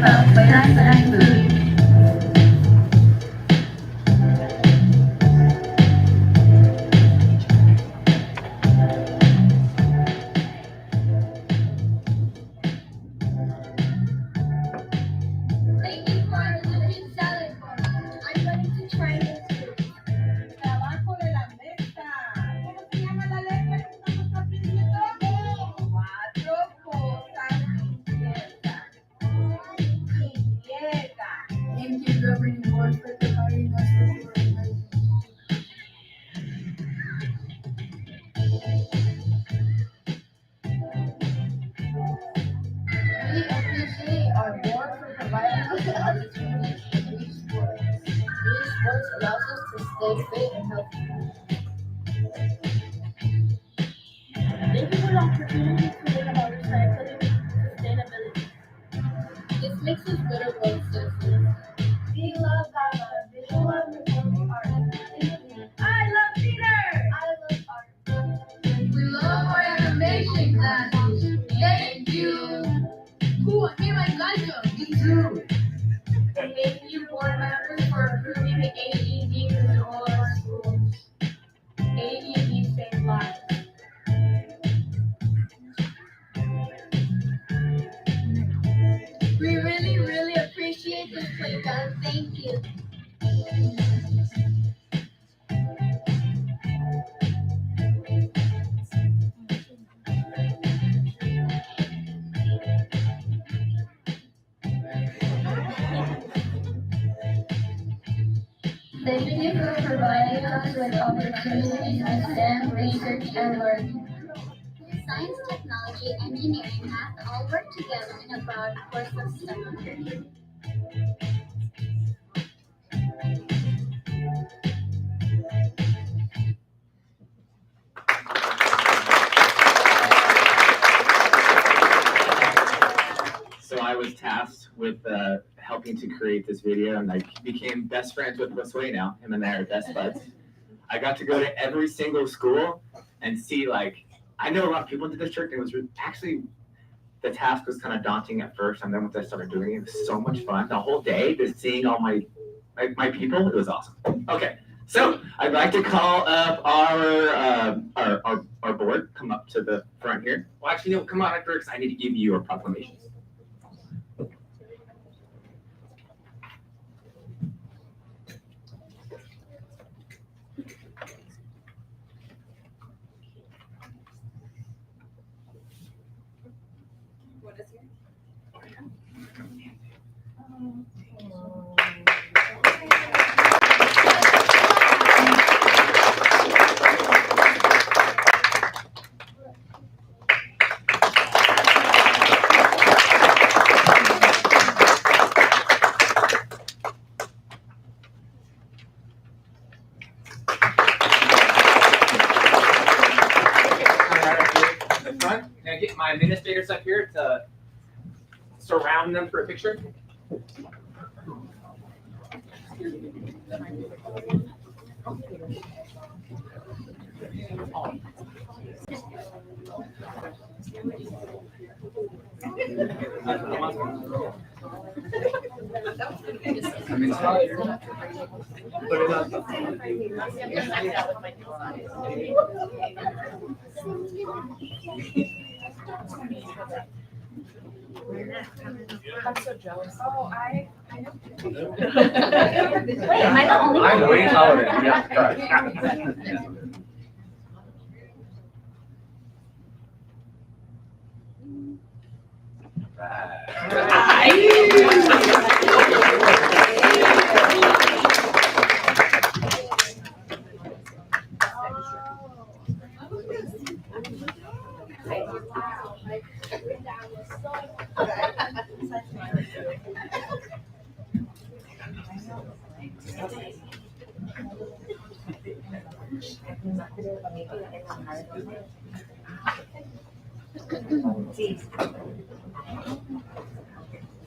about finance and food. Thank you for the chicken salad bar. I'm going to try this too. Trabajo de la mesa. ¿Cómo se llama la letra que estamos aprendiendo? Cuatro cosas inciertas. Inquieta. Thank you, Governing Board, for providing us with your advice. We appreciate our board for providing us the opportunity to reach sports. These sports allows us to stay fit and healthy. Thank you for the opportunity to learn about recycling and sustainability. This makes us better road citizens. We love Baba. Visual and performing art. I love theater. I love art. We love our animation classes. Thank you. Cool, I made my gotcha. Me too. Thank you, board members, for approving the AEDs in all our schools. AEDs save lives. We really appreciate this playground. Thank you. Thank you for providing us with opportunities in STEM, research, and learning. Science, technology, engineering, math all work together in a broad course of study. So I was tasked with helping to create this video, and I became best friends with Josue now. Him and I are best buds. I got to go to every single school and see, like, I know a lot of people in the district, and it was actually, the task was kind of daunting at first, and then once I started doing it, it was so much fun. The whole day, just seeing all my people, it was awesome. Okay, so I'd like to call up our board. Come up to the front here. Well, actually, no, come on up first. I need to give you your proclamations. What is here? The front. Can I get my administrators up here to surround them for a picture? I'm so jealous. Oh, I know. Wait, am I the only one? I'm way taller than you.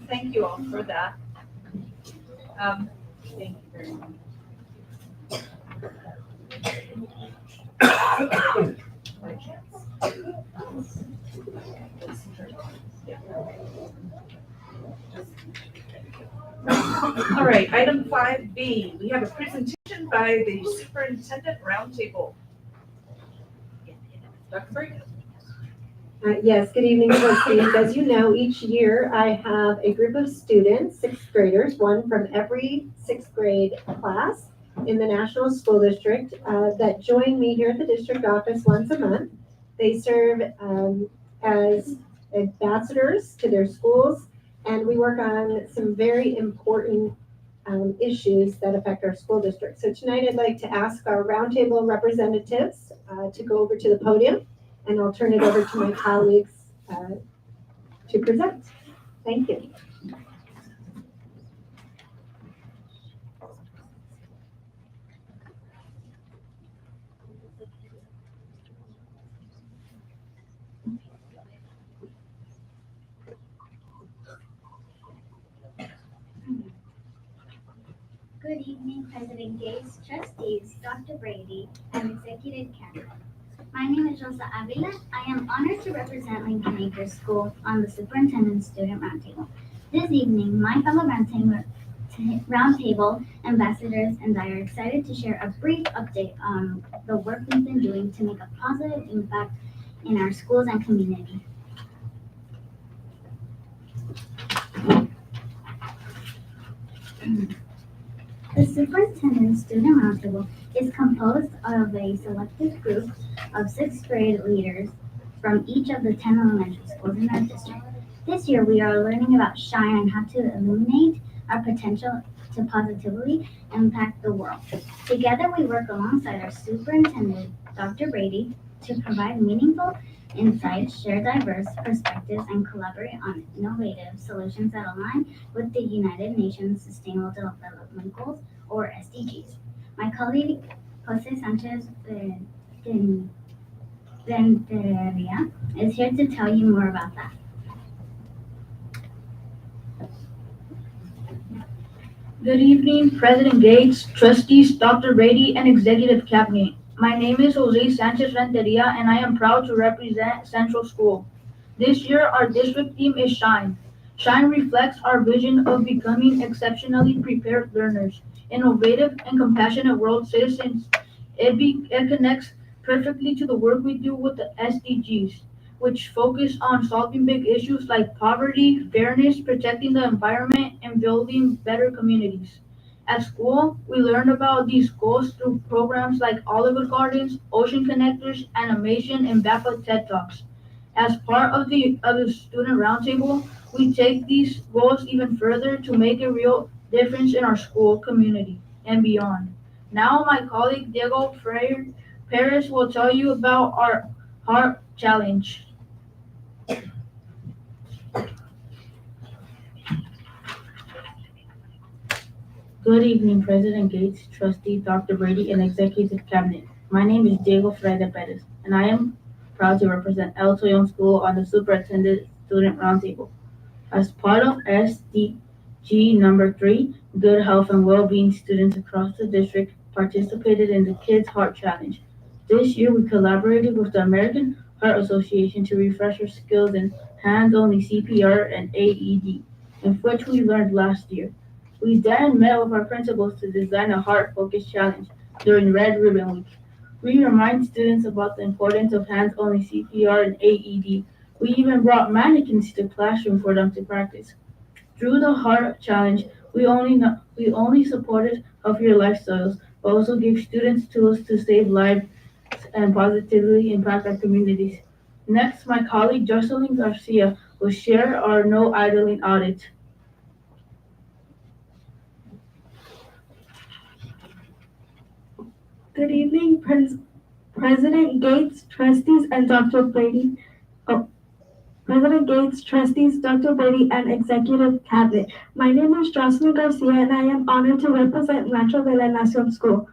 Thank you all for that. Thank you very much. All right, item 5B, we have a presentation by the Superintendent Roundtable. Dr. Brady. Yes, good evening, trustees. As you know, each year I have a group of students, sixth graders, one from every sixth grade class in the National School District that join me here at the district office once a month. They serve as ambassadors to their schools, and we work on some very important issues that affect our school district. So tonight I'd like to ask our roundtable representatives to go over to the podium, and I'll turn it over to my colleagues to present. Thank you. Good evening, President Gates, trustees, Dr. Brady, and executive cabinet. My name is Rosa Avila. I am honored to represent Lincoln Acres School on the Superintendent Student Roundtable. This evening, my fellow roundtable ambassadors and I are excited to share a brief update on the work we've been doing to make a positive impact in our schools and community. The Superintendent Student Roundtable is composed of a selected group of sixth grade leaders from each of the 10 elementary schools in our district. This year, we are learning about SHINE and how to illuminate our potential to positively impact the world. Together, we work alongside our superintendent, Dr. Brady, to provide meaningful insights, share diverse perspectives, and collaborate on innovative solutions that align with the United Nations Sustainable Development Goals, or SDGs. My colleague, Jose Sanchez Renteria, is here to tell you more about that. Good evening, President Gates, trustees, Dr. Brady, and executive cabinet. My name is Jose Sanchez Renteria, and I am proud to represent Central School. This year, our district theme is SHINE. SHINE reflects our vision of becoming exceptionally prepared learners, innovative and compassionate world citizens. It connects perfectly to the work we do with the SDGs, which focus on solving big issues like poverty, fairness, protecting the environment, and building better communities. At school, we learn about these goals through programs like Oliver Gardens, Ocean Connectors, Animation, and BAPA TED Talks. As part of the Student Roundtable, we take these goals even further to make a real difference in our school community and beyond. Now, my colleague Diego Freire Perez will tell you about our Heart Challenge. Good evening, President Gates, trustee Dr. Brady, and executive cabinet. My name is Diego Freire Perez, and I am proud to represent El Toyon School on the Superintendent Student Roundtable. As part of SDG number 3, good health and well-being, students across the district participated in the Kids Heart Challenge. This year, we collaborated with the American Heart Association to refresh our skills in hands-only CPR and AED, in which we learned last year. We then met with our principals to design a heart-focused challenge during Red Ribbon Week. We remind students about the importance of hands-only CPR and AED. We even brought mannequins to the classroom for them to practice. Through the Heart Challenge, we only supported healthier lifestyles, but also gave students tools to save lives and positively impact our communities. Next, my colleague Jocelyn Garcia will share our No Idling audit. Good evening, President Gates, trustees, and Dr. Brady. President Gates, trustees, Dr. Brady, and executive cabinet. My name is Jocelyn Garcia, and I am honored to represent Rancho de la Nacion School.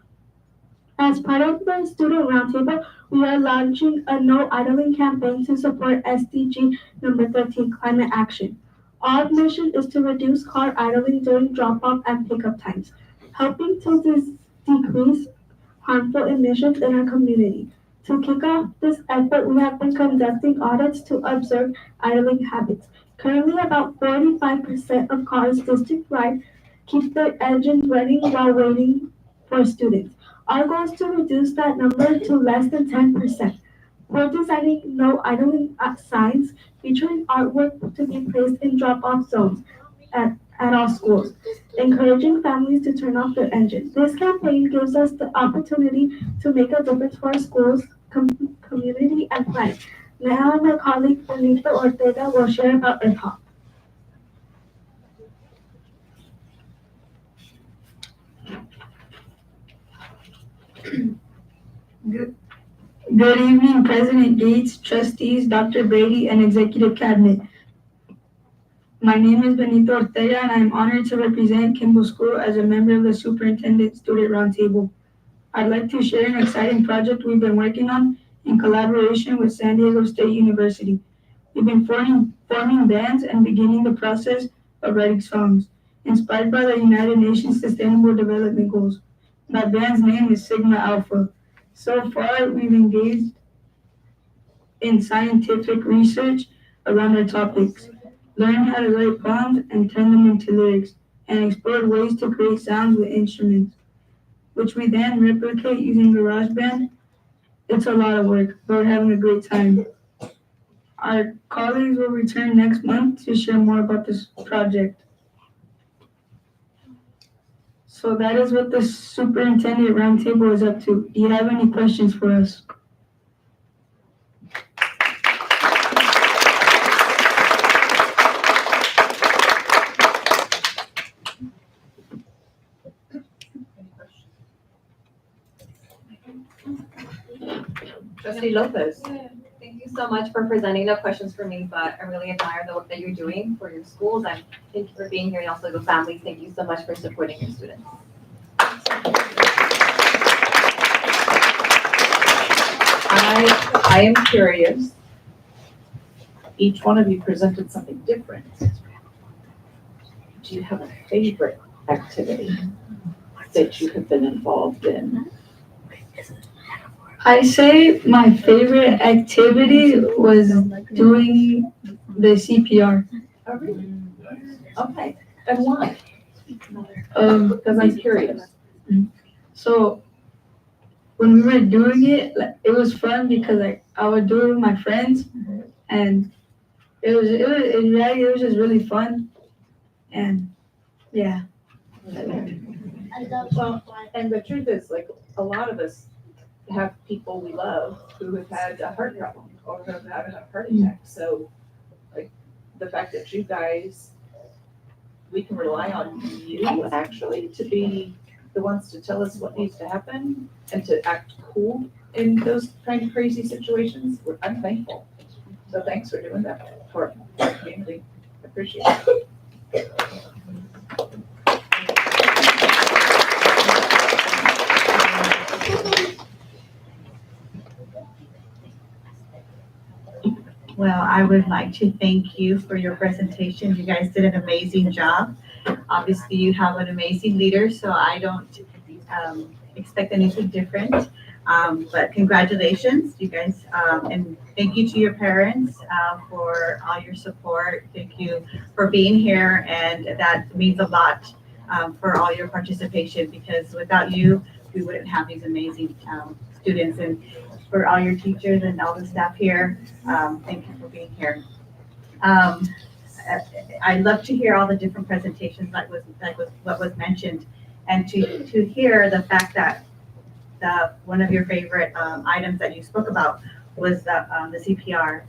As part of the Student Roundtable, we are launching a No Idling campaign to support SDG number 13, climate action. Our mission is to reduce car idling during drop-off and pickup times, helping to decrease harmful emissions in our community. To kick off this effort, we have been conducting audits to observe idling habits. Currently, about 45% of cars district-wide keep the engines running while waiting for students. Our goal is to reduce that number to less than 10%. We're designing no idling signs featuring artwork to be placed in drop-off zones at all schools, encouraging families to turn off their engines. This campaign gives us the opportunity to make a difference for our schools, community, and planet. Now my colleague Benita Ortega will share about Earth Hop. Good evening, President Gates, trustees, Dr. Brady, and executive cabinet. My name is Benito Ortega, and I am honored to represent Kimball School as a member of the Superintendent Student Roundtable. I'd like to share an exciting project we've been working on in collaboration with San Diego State University. We've been forming bands and beginning the process of writing songs, inspired by the United Nations Sustainable Development Goals. My band's name is Sigma Alpha. So far, we've engaged in scientific research around our topics, learned how to write poems and turn them into lyrics, and explored ways to create sounds with instruments, which we then replicate using GarageBand. It's a lot of work, but we're having a great time. Our colleagues will return next month to share more about this project. So that is what the Superintendent Roundtable is up to. Do you have any questions for us? Trustee Lopez. Thank you so much for presenting. No questions for me, but I really admire the work that you're doing for your schools, and thank you for being here, and also your families. Thank you so much for supporting your students. I am curious. Each one of you presented something different. Do you have a favorite activity that you have been involved in? I say my favorite activity was doing the CPR. Oh, really? Okay, and why? Because I'm curious. So when we were doing it, it was fun because I would do it with my friends, and it was just really fun, and yeah. Well, and the truth is, like, a lot of us have people we love who have had a heart problem or have had a heart attack. So, like, the fact that you guys, we can rely on you actually to be the ones to tell us what needs to happen and to act cool in those kind of crazy situations. I'm thankful. So thanks for doing that for our community. I appreciate it. Well, I would like to thank you for your presentation. You guys did an amazing job. Obviously, you have an amazing leader, so I don't expect anything different. But congratulations, you guys, and thank you to your parents for all your support. Thank you for being here, and that means a lot for all your participation, because without you, we wouldn't have these amazing students. And for all your teachers and all the staff here, thank you for being here. I love to hear all the different presentations like what was mentioned, and to hear the fact that one of your favorite items that you spoke about was the CPR,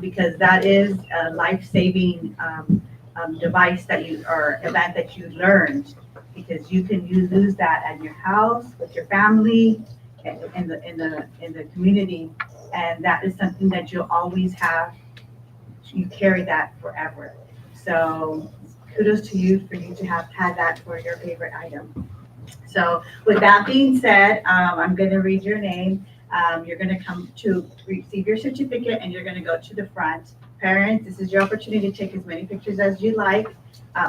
because that is a life-saving device or event that you learned, because you can use that at your house with your family in the community, and that is something that you'll always have. You carry that forever. So kudos to you for you to have had that for your favorite item. So with that being said, I'm going to read your name. You're going to come to receive your certificate, and you're going to go to the front. Parents, this is your opportunity to take as many pictures as you like.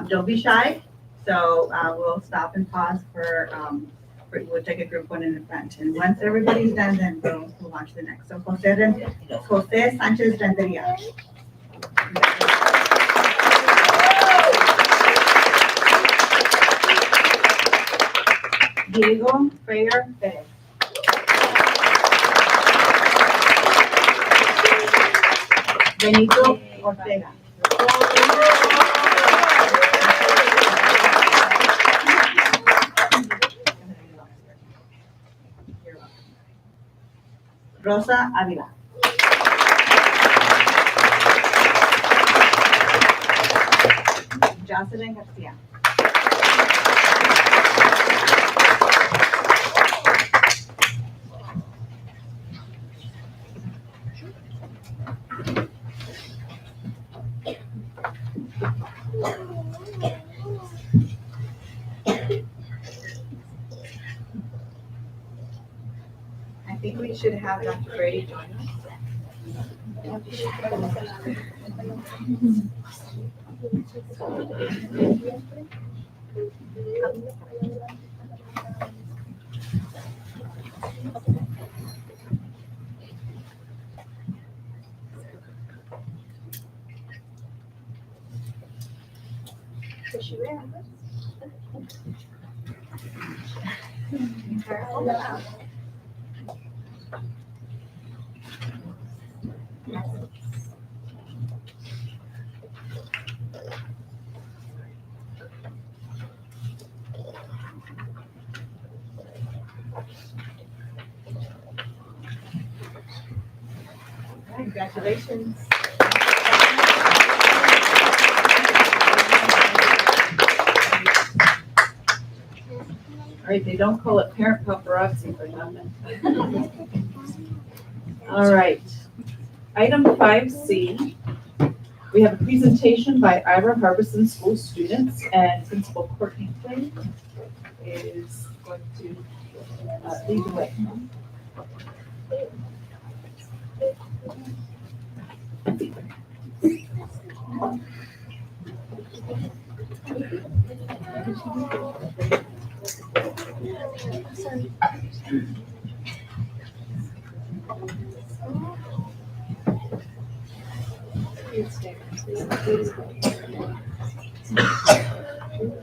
Don't be shy. So we'll stop and pause we'll take a group one in the front. And once everybody's done, then we'll move on to the next. So Jose Sanchez Renteria. Diego Freire Perez. Benito Ortega. Rosa Avila. Jocelyn Garcia. I think we should have Dr. Brady join us. Congratulations. All right, they don't call it parent paparazzi for nothing. All right. Item 5C, we have a presentation by Ira Harbison School students, and Principal Courtney Quinn is going to lead the way.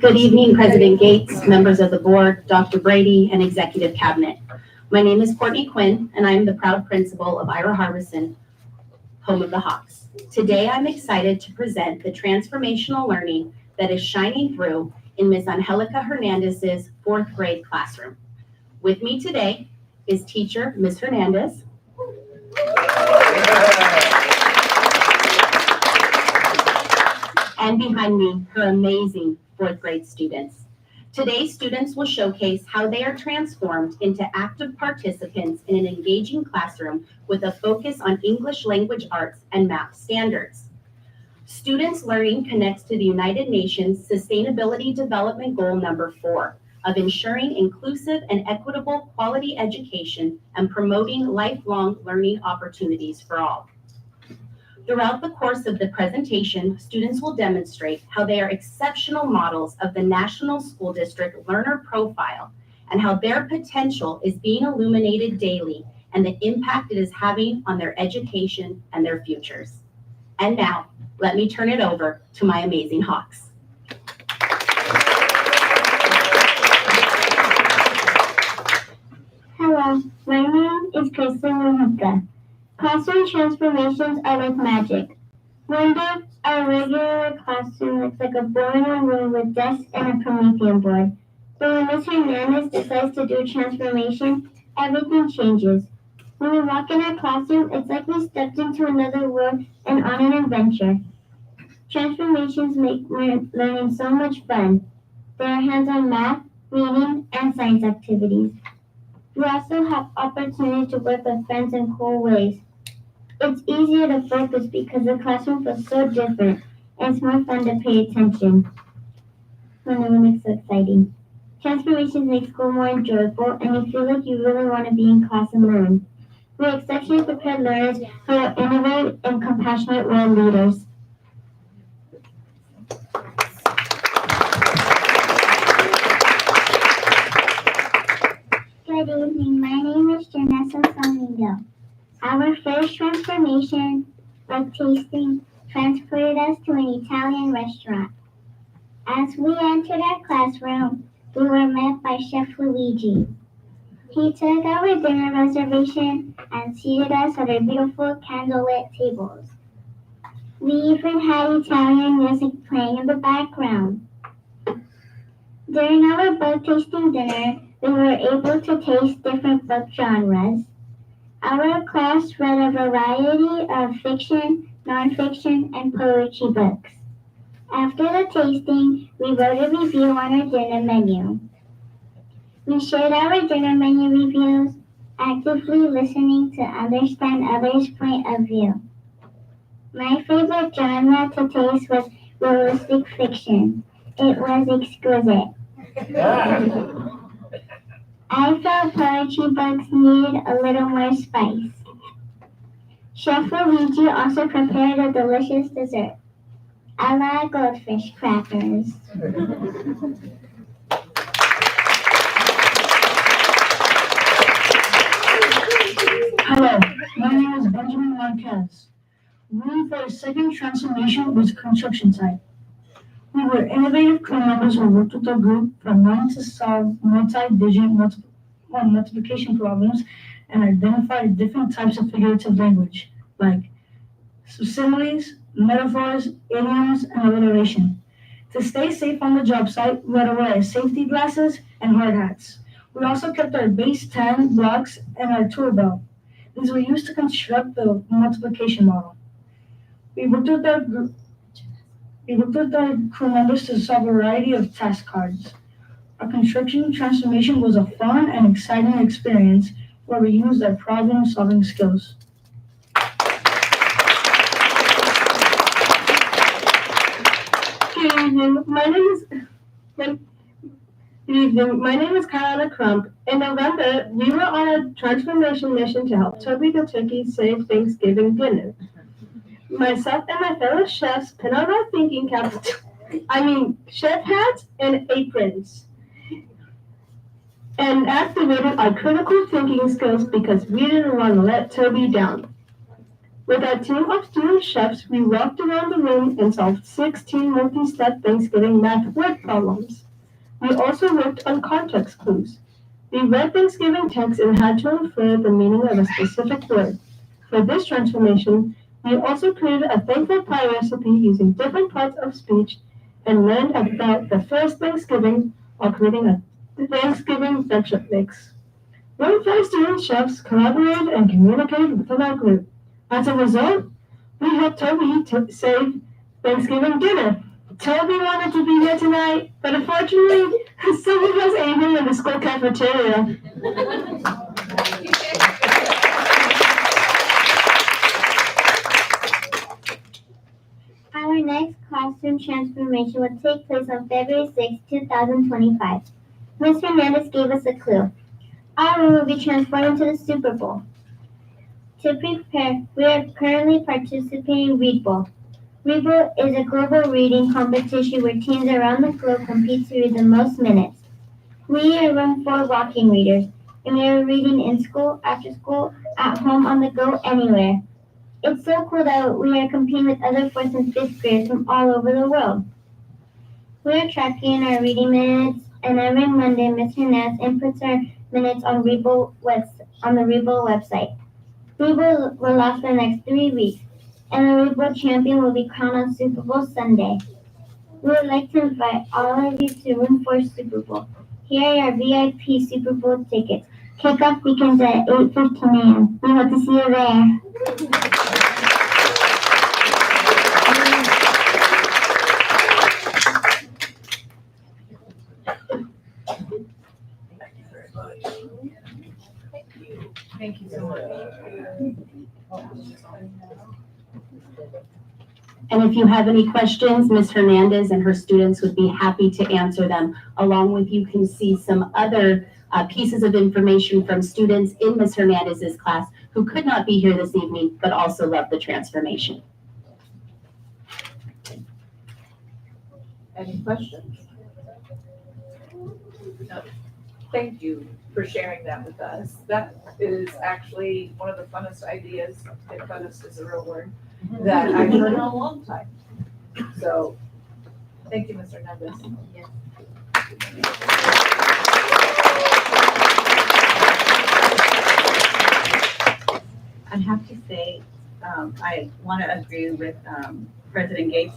Good evening, President Gates, members of the board, Dr. Brady, and executive cabinet. My name is Courtney Quinn, and I am the proud principal of Ira Harbison, home of the Hawks. Today, I'm excited to present the transformational learning that is shining through in Ms. Angelica Hernandez's 4th grade classroom. With me today is teacher Ms. Hernandez, and behind me, her amazing 4th grade students. Today, students will showcase how they are transformed into active participants in an engaging classroom with a focus on English language arts and math standards. Students' learning connects to the United Nations Sustainability Development Goal number 4 of ensuring inclusive and equitable quality education and promoting lifelong learning opportunities for all. Throughout the course of the presentation, students will demonstrate how they are exceptional models of the National School District learner profile and how their potential is being illuminated daily and the impact it is having on their education and their futures. And now, let me turn it over to my amazing Hawks. Hello, my name is Kristen Mahuka. Classroom transformations are like magic. One day, our regular classroom looks like a boring room with desks and a Promethean board. But when Ms. Hernandez decides to do transformation, everything changes. When we walk in our classroom, it's like we stepped into another world and on an adventure. Transformations make learning so much fun. There are hands-on math, reading, and science activities. We also have opportunities to work with friends in cool ways. It's easier to focus because the classroom feels so different, and it's more fun to pay attention. Learning is so exciting. Transformations make school more enjoyable, and you feel like you really want to be in class and learn. We're exceptionally prepared learners who are innovative and compassionate world leaders. Good evening, my name is Janessa Flamingo. Our first transformation, like tasting, transported us to an Italian restaurant. As we entered our classroom, we were met by Chef Luigi. He took our dinner reservation and seated us at our beautiful candlelit tables. We even had Italian music playing in the background. During our book tasting dinner, we were able to taste different book genres. Our class read a variety of fiction, nonfiction, and poetry books. After the tasting, we wrote a review on our dinner menu. We shared our dinner menu reviews, actively listening to understand others' point of view. My favorite genre to taste was realistic fiction. It was exquisite. I felt poetry books needed a little more spice. Chef Luigi also prepared a delicious dessert, a la goldfish crackers. Hello, my name is Benjamin Marquez. Room for a second transformation was a construction site. We were innovative crew members who worked with our group from learning to solve multi-digit multiplication problems and identify different types of figurative language, like similes, metaphors, idioms, and alliteration. To stay safe on the job site, we had to wear safety glasses and hard hats. We also kept our base 10 blocks and our tool belt. These were used to construct the multiplication model. We worked with our crew members to solve a variety of task cards. Our construction transformation was a fun and exciting experience where we used our problem-solving skills. Good evening. My name is Kyla Crump. In November, we were on a transformation mission to help Toby the Turkey save Thanksgiving dinner. Myself and my fellow chefs put on our thinking caps, chef hats and aprons, and activated our critical thinking skills because we didn't want to let Toby down. With our team of student chefs, we walked around the room and solved 16 multi-step Thanksgiving math word problems. We also worked on context clues. We read Thanksgiving text and had to infer the meaning of a specific word. For this transformation, we also created a thankful pie recipe using different parts of speech and learned about the first Thanksgiving while creating a Thanksgiving friendship mix. 1 student chefs collaborated and communicated within our group. As a result, we helped Toby save Thanksgiving dinner. Toby wanted to be here tonight, but unfortunately, some of us ate him in the school cafeteria. Our next classroom transformation will take place on February 6, 2025. Ms. Hernandez gave us a clue. Our room will be transformed into the Super Bowl. To prepare, we are currently participating in Read Bowl. Read Bowl is a global reading competition where teams around the globe compete to read the most minutes. We are room for walking readers, and we are reading in school, after school, at home, on the go, anywhere. It's so cool that we are competing with other 4th and 5th graders from all over the world. We are tracking our reading minutes, and every Monday, Ms. Hernandez inputs our minutes on the Read Bowl website. Read Bowl will last for the next 3 weeks, and the Read Bowl champion will be crowned on Super Bowl Sunday. We would like to invite all of you to Room 4 Super Bowl. Here are your VIP Super Bowl tickets. Kickoff begins at 8:15 a.m. We hope to see you there. Thank you so much. And if you have any questions, Ms. Hernandez and her students would be happy to answer them. Along with, you can see some other pieces of information from students in Ms. Hernandez's class who could not be here this evening, but also love the transformation. Any questions? No. Thank you for sharing that with us. That is actually one of the funnest ideas, if funnest is a real word, that I've heard in a long time. So, thank you, Mr. Hernandez. I have to say, I want to agree with President Gates.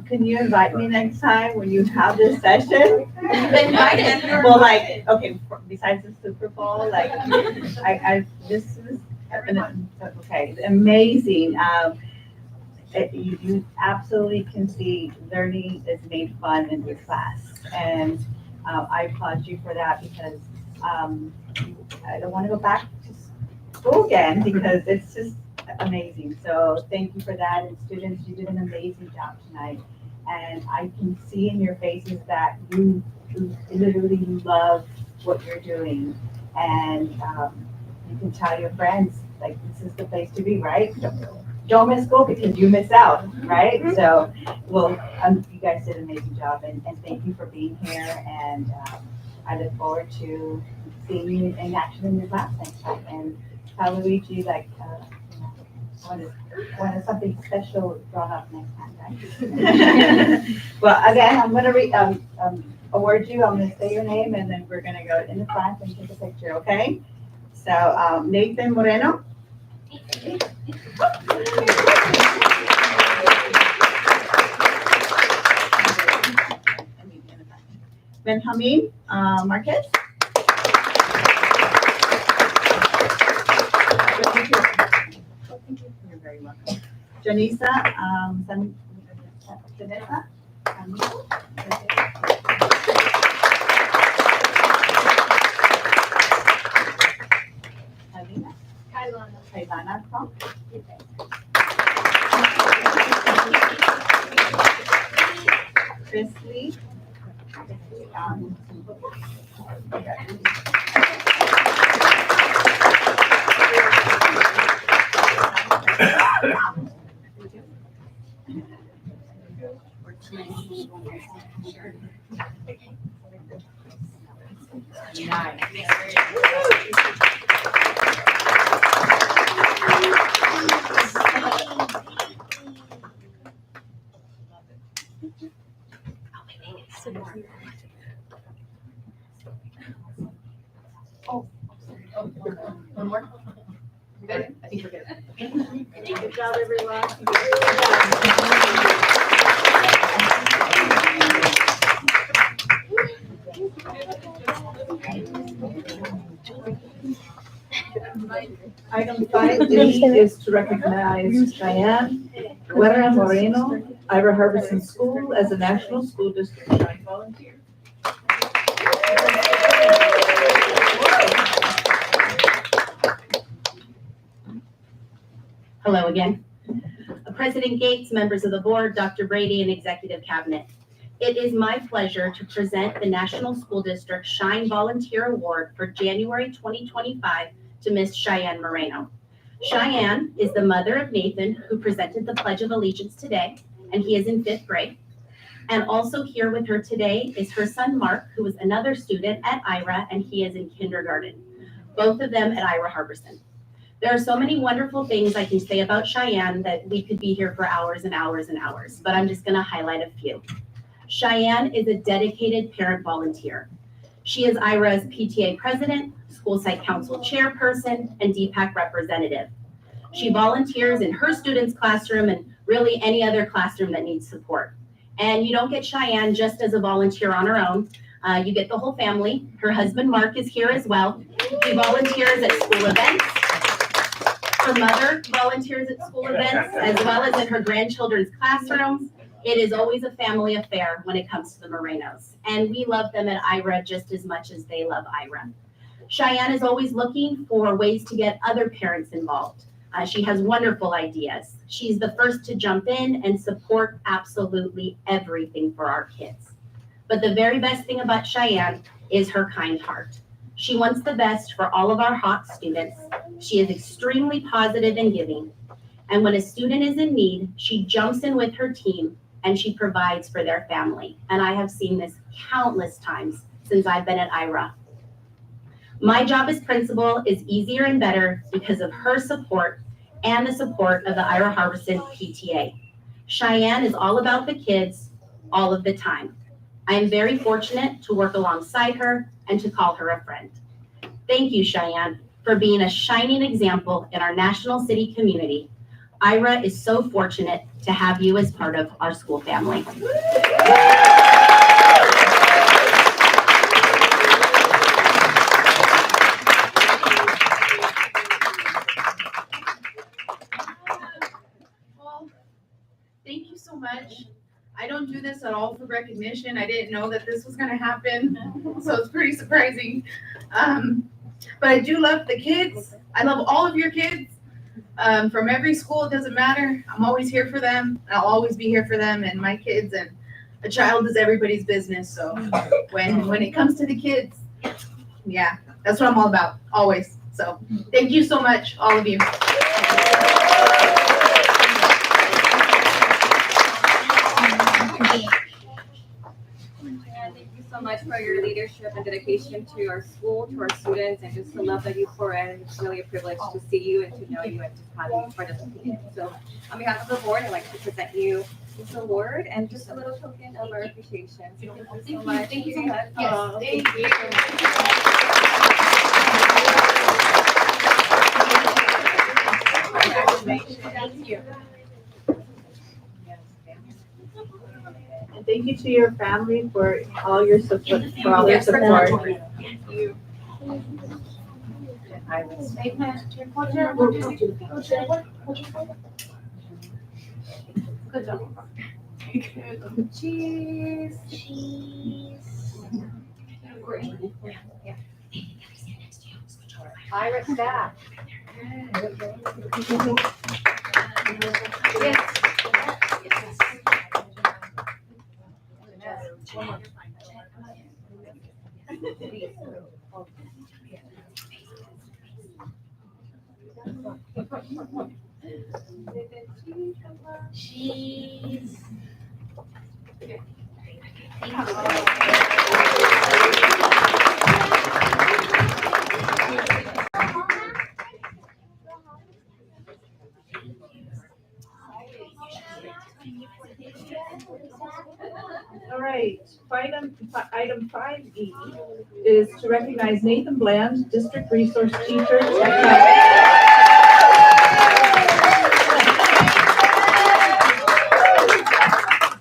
Can you invite me next time when you have this session? Invited. Well, like, okay, besides the Super Bowl, like, this is, okay, amazing. You absolutely can see learning is made fun in this class. And I applaud you for that because I don't want to go back to school again because it's just amazing. So thank you for that. And students, you did an amazing job tonight. And I can see in your faces that you literally love what you're doing. And you can tell your friends, like, this is the place to be, right? Don't miss school because you miss out, right? So, well, you guys did an amazing job, and thank you for being here. And I look forward to seeing you in action in your class next time. And Luigi, like, wanted something special drawn up next time, right? Well, again, I'm gonna award you. I'm gonna say your name, and then we're gonna go in the class and take a picture, okay? So, Nathan Moreno. Benjamin Marquez. You're very welcome. Janisa Janessa. Kailana. Chris Lee. One more? Good? I think we're good. Good job, everyone. Item 5D is to recognize Cheyenne Guerra Moreno, Ira Harbison School as a National School District Shine Volunteer. Hello again. President Gates, members of the board, Dr. Brady, and executive cabinet. It is my pleasure to present the National School District Shine Volunteer Award for January 2025 to Miss Cheyenne Moreno. Cheyenne is the mother of Nathan, who presented the Pledge of Allegiance today, and he is in 5th grade. And also here with her today is her son, Mark, who is another student at Ira, and he is in kindergarten. Both of them at Ira Harbison. There are so many wonderful things I can say about Cheyenne that we could be here for hours and hours and hours, but I'm just gonna highlight a few. Cheyenne is a dedicated parent volunteer. She is Ira's PTA president, school site council chairperson, and DPAC representative. She volunteers in her students' classroom and really any other classroom that needs support. And you don't get Cheyenne just as a volunteer on her own. You get the whole family. Her husband, Mark, is here as well. He volunteers at school events. Her mother volunteers at school events as well as in her grandchildren's classrooms. It is always a family affair when it comes to the Morenos. And we love them at Ira just as much as they love Ira. Cheyenne is always looking for ways to get other parents involved. She has wonderful ideas. She's the first to jump in and support absolutely everything for our kids. But the very best thing about Cheyenne is her kind heart. She wants the best for all of our Hawk students. She is extremely positive and giving. And when a student is in need, she jumps in with her team and she provides for their family. And I have seen this countless times since I've been at Ira. My job as principal is easier and better because of her support and the support of the Ira Harbison PTA. Cheyenne is all about the kids all of the time. I am very fortunate to work alongside her and to call her a friend. Thank you, Cheyenne, for being a shining example in our National City community. Ira is so fortunate to have you as part of our school family. Well, thank you so much. I don't do this at all for recognition. I didn't know that this was gonna happen, so it's pretty surprising. But I do love the kids. I love all of your kids. From every school, it doesn't matter. I'm always here for them. I'll always be here for them and my kids, and a child is everybody's business. So when it comes to the kids, yeah, that's what I'm all about, always. So thank you so much, all of you. Thank you so much for your leadership and dedication to our school, to our students, and just the love that you pour in. It's really a privilege to see you and to know you and to have you part of the community. So on behalf of the board, I'd like to present you this award and just a little token of our appreciation. Thank you so much. Thank you so much. Yes, Thank you. Thank you. And thank you to your family for all your support, for all their support. Thank you. Good job. Cheese. Ira staff. Cheese. All right, item 5E is to recognize Nathan Bland, District Resource Teacher.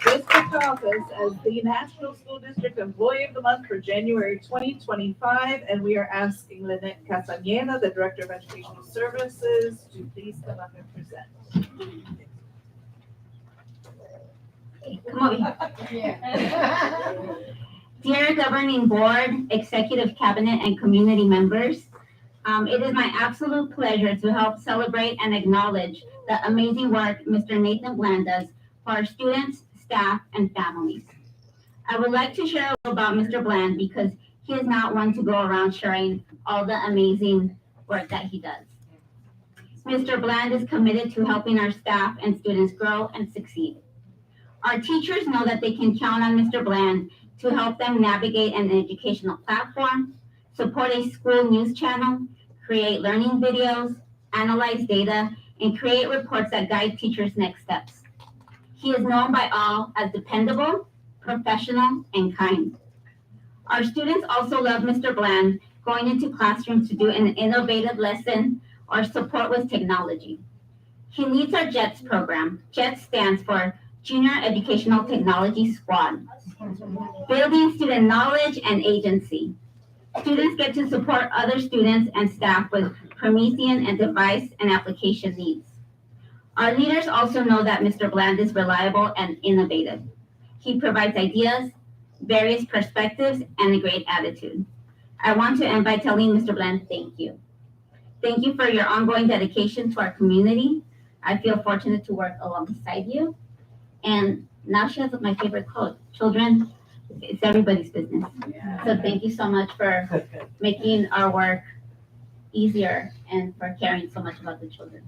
District Office as the National School District Employee of the Month for January 2025, and we are asking Lynette Castañeda, the Director of Educational Services, to please come up and present. Come over here. Dear Governing Board, Executive Cabinet, and community members, it is my absolute pleasure to help celebrate and acknowledge the amazing work Mr. Nathan Bland does for our students, staff, and families. I would like to share a little about Mr. Bland because he is not one to go around sharing all the amazing work that he does. Mr. Bland is committed to helping our staff and students grow and succeed. Our teachers know that they can count on Mr. Bland to help them navigate an educational platform, support a school news channel, create learning videos, analyze data, and create reports that guide teachers' next steps. He is known by all as dependable, professional, and kind. Our students also love Mr. Bland going into classrooms to do an innovative lesson or support with technology. He leads our JETS program. JETS stands for Junior Educational Technology Squad, building student knowledge and agency. Students get to support other students and staff with Promethean and device and application needs. Our leaders also know that Mr. Bland is reliable and innovative. He provides ideas, various perspectives, and a great attitude. I want to end by telling Mr. Bland, thank you. Thank you for your ongoing dedication to our community. I feel fortunate to work alongside you. And now she has my favorite quote, children, it's everybody's business. So thank you so much for making our work easier and for caring so much about the children.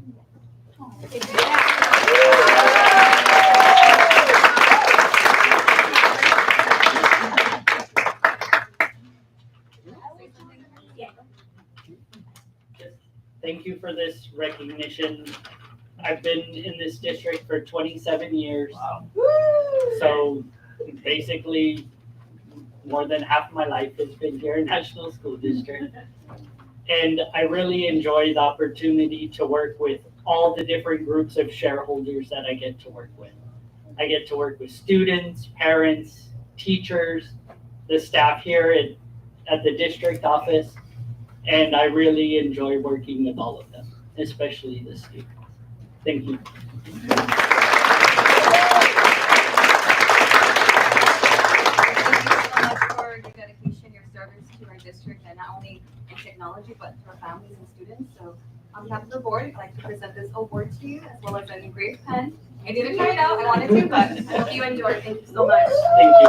Thank you for this recognition. I've been in this district for 27 years. Wow. So basically, more than half my life has been here in National School District. And I really enjoy the opportunity to work with all the different groups of shareholders that I get to work with. I get to work with students, parents, teachers, the staff here at the district office, and I really enjoy working with all of them, especially the students. Thank you. For your dedication, your service to our district, and not only in technology, but to our families and students. So on behalf of the board, I'd like to present this award to you, as well as an engraved pen. I didn't try it out, I wanted to, but I hope you enjoy it. Thank you so much. Thank you.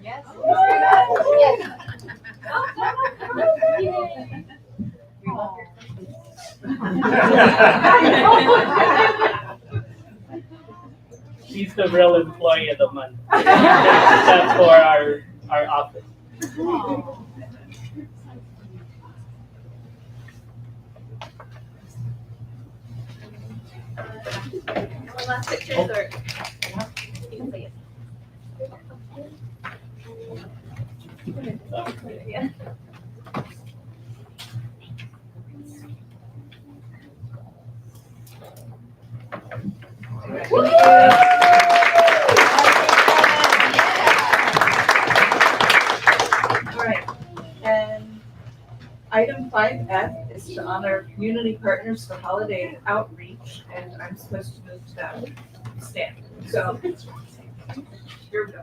Yes. She's the real employee of the month. That's for our office. One last picture, sir. You can say it. Yeah. All right, and item 5F is to honor community partners for holiday outreach, and I'm supposed to move to that stand. So, here we go.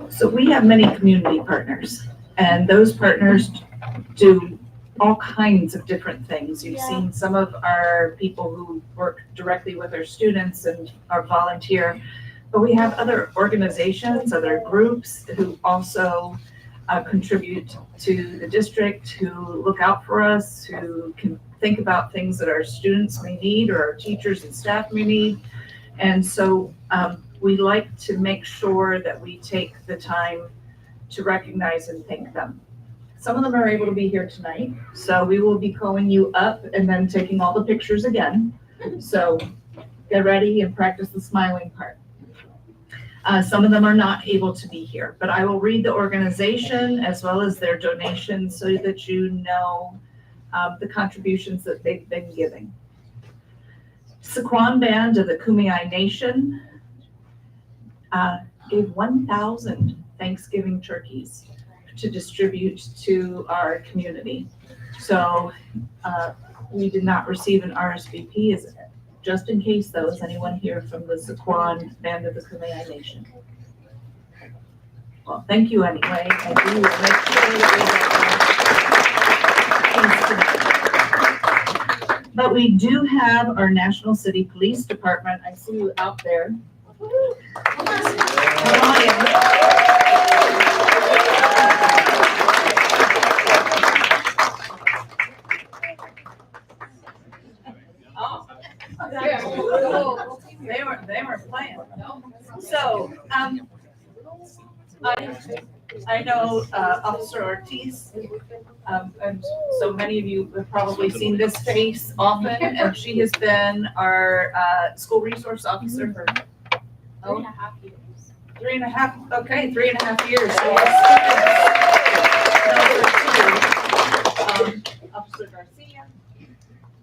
So we have many community partners, and those partners do all kinds of different things. You've seen some of our people who work directly with our students and are volunteer, but we have other organizations, other groups who also contribute to the district, who look out for us, who can think about things that our students may need or our teachers and staff may need. And so we like to make sure that we take the time to recognize and thank them. Some of them are able to be here tonight, so we will be calling you up and then taking all the pictures again. So get ready and practice the smiling part. Some of them are not able to be here, but I will read the organization as well as their donations so that you know the contributions that they've been giving. Sequan Band of the Kumeyaay Nation gave 1,000 Thanksgiving turkeys to distribute to our community. So we did not receive an RSVP. Just in case though, is anyone here from the Sequan Band of the Kumeyaay Nation? Well, thank you anyway. I do make sure but we do have our National City Police Department. I see you out there. Come on in. They were playing. So, I know Officer Ortiz, and so many of you have probably seen this face often, and she has been our school resource officer for 3.5 years. 3.5, okay, 3.5 years. So Officer Garcia.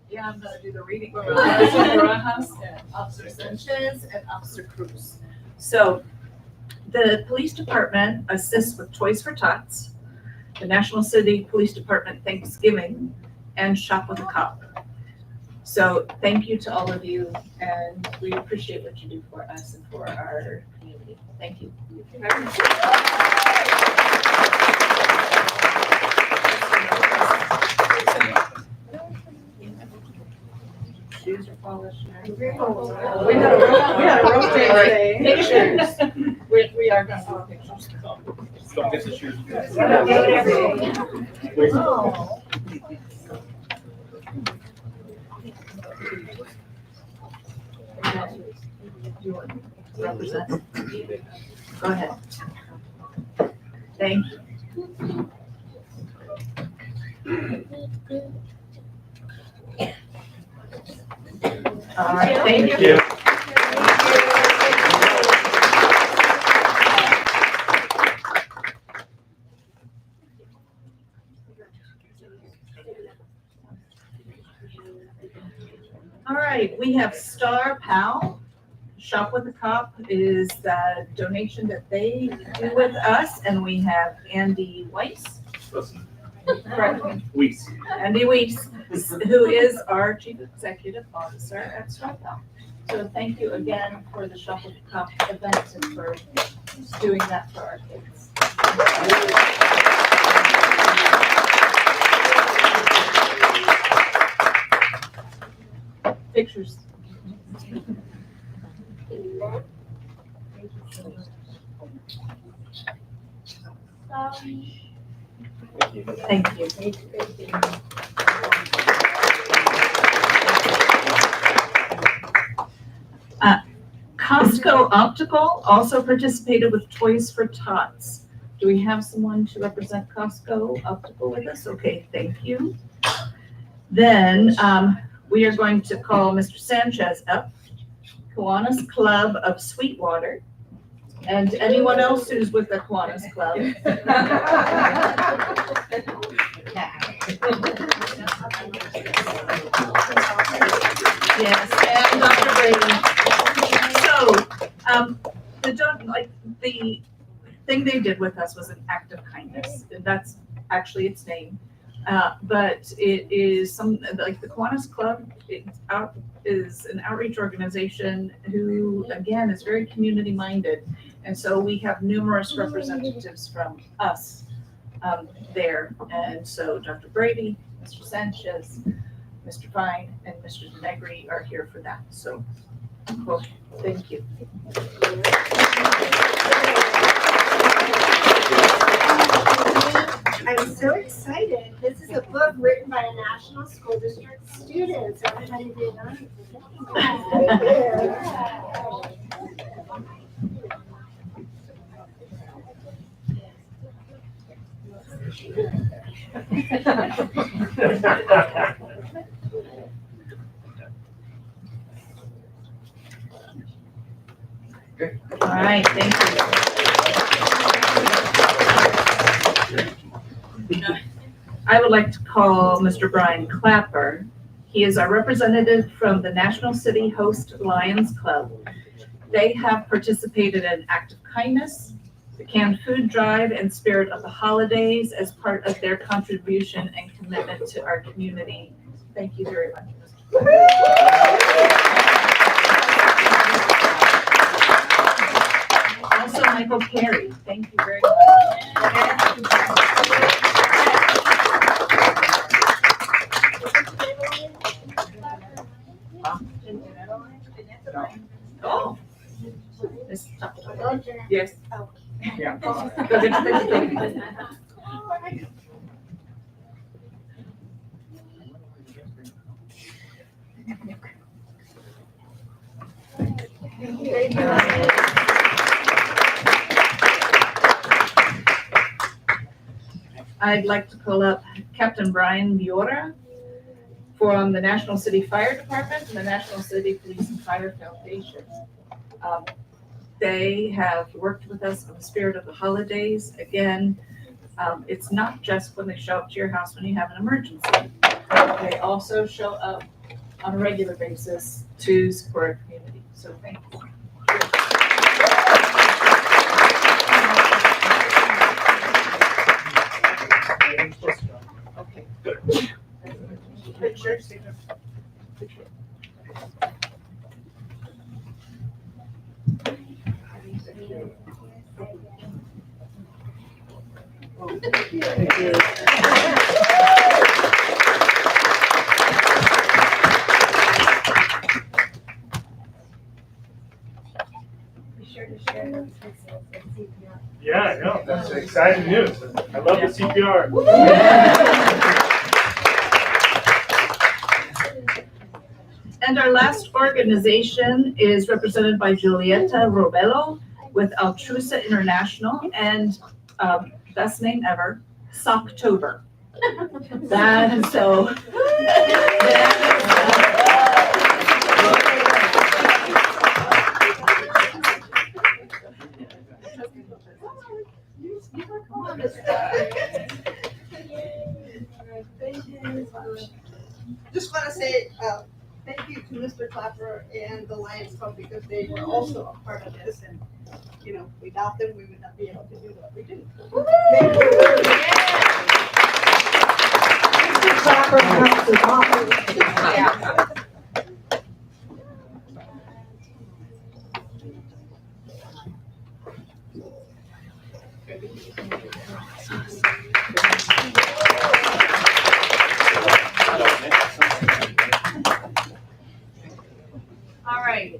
Yeah, I'm gonna do the reading. Officer Barajas, and Officer Sanchez, and Officer Cruz. So the police department assists with Toys for Tots, the National City Police Department Thanksgiving, and Shop with a Cop. So thank you to all of you, and we appreciate what you do for us and for our community. Thank you. Shoes are polished. We had a rough day today. Pictures. We are gonna do pictures. So this is yours. Oh. You want to represent? Go ahead. Thank you. All right, thank you. All right, we have Star Pal. Shop with a Cop is the donation that they do with us, and we have Andy Weiss. Correct me. Weiss. Andy Weiss, who is our Chief Executive Officer at Star Pal. So thank you again for the Shop with a Cop event and for doing that for our kids. Pictures. Thank you. Costco Optical also participated with Toys for Tots. Do we have someone to represent Costco Optical with us? Okay, thank you. Then we are going to call Mr. Sanchez up, Kiwanis Club of Sweetwater, and anyone else who's with the Kiwanis Club. Yes, and Dr. Brady. So, the thing they did with us was an act of kindness, and that's actually its name. But it is like the Kiwanis Club is an outreach organization who, again, is very community minded. And so we have numerous representatives from us there. And so Dr. Brady, Mr. Sanchez, Mr. Vine, and Mr. Negri are here for that. So, cool. Thank you. I'm so excited. This is a book written by a national school district student. So everybody did All right, thank you. I would like to call Mr. Brian Clapper. He is our representative from the National City Host Lions Club. They have participated in Act of Kindness, the canned food drive, and Spirit of the Holidays as part of their contribution and commitment to our community. Thank you very much, Mr. Clapper. Also, Michael Perry, thank you very much. Oh. Yes. Yeah. Go get your picture. I'd like to call up Captain Brian Viora from the National City Fire Department and the National City Police and Fire Foundation. They have worked with us on the Spirit of the Holidays. Again, it's not just when they show up to your house when you have an emergency. They also show up on a regular basis to support our community. So thank you. Okay. Picture. Be sure to share those pictures and see exciting news. I love the CPR. And our last organization is represented by Julieta Robelo with Altrusa International and best name ever, Socktober. That is so. Just want to say thank you to Mr. Clapper and the Lions Club because they were also a part of this, and you know, without them, we would not be able to do what we do. Thank you. Mr. Clapper helps us all. Yeah. All right,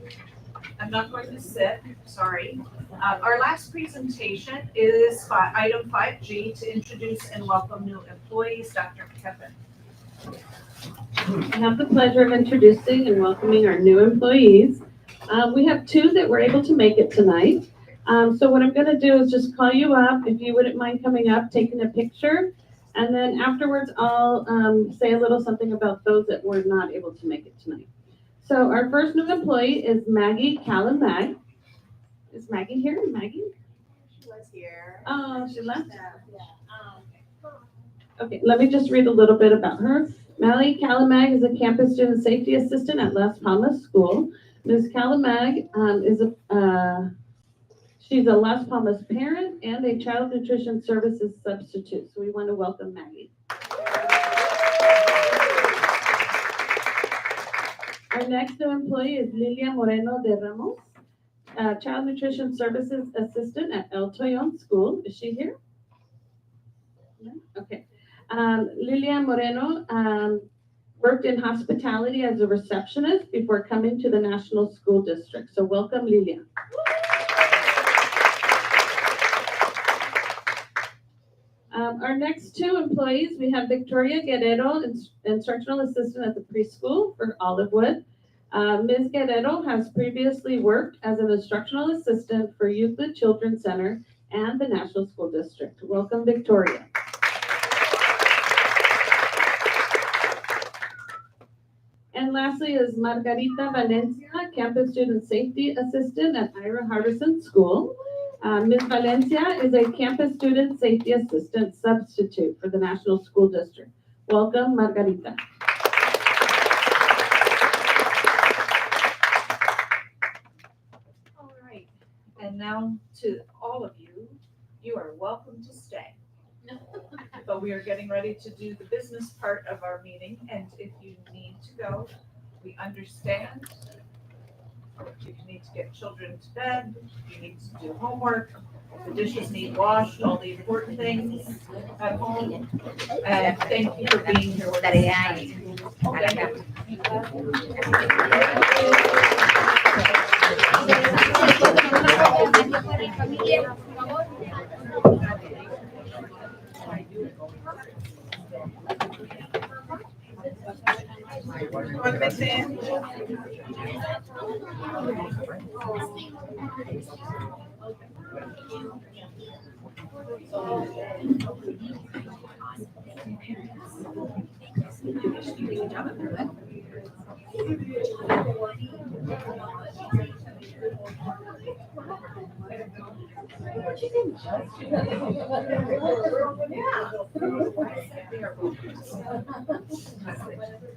I'm not going to sit, sorry. Our last presentation is item 5G to introduce and welcome new employees, Dr. Kevin. I have the pleasure of introducing and welcoming our new employees. We have two that were able to make it tonight. So what I'm gonna do is just call you up, if you wouldn't mind coming up, taking a picture. And then afterwards, I'll say a little something about those that were not able to make it tonight. So our first new employee is Maggie Calamag. Is Maggie here? Maggie? She was here. Oh, she left? Okay, let me just read a little bit about her. Maggie Calamag is a campus student safety assistant at Las Palmas School. Ms. Calamag she's a Las Palmas parent and a child nutrition services substitute. So we want to welcome Maggie. Our next new employee is Lilia Moreno de Ramos, child nutrition services assistant at El Toyon School. Is she here? No? Okay. Lilia Moreno worked in hospitality as a receptionist before coming to the National School District. So welcome, Lilia. Our next two employees, we have Victoria Guerrero, instructional assistant at the preschool for Olivewood. Ms. Guerrero has previously worked as an instructional assistant for Euclid Children's Center and the National School District. Welcome, Victoria. And lastly is Margarita Valencia, campus student safety assistant at Ira Hardison School. Ms. Valencia is a campus student safety assistant substitute for the National School District. Welcome, Margarita. All right, and now to all of you, you are welcome to stay. But we are getting ready to do the business part of our meeting, and if you need to go, we understand. If you need to get children to bed, if you need to do homework, if the dishes need washed, all the important things at home. And thank you for being here with us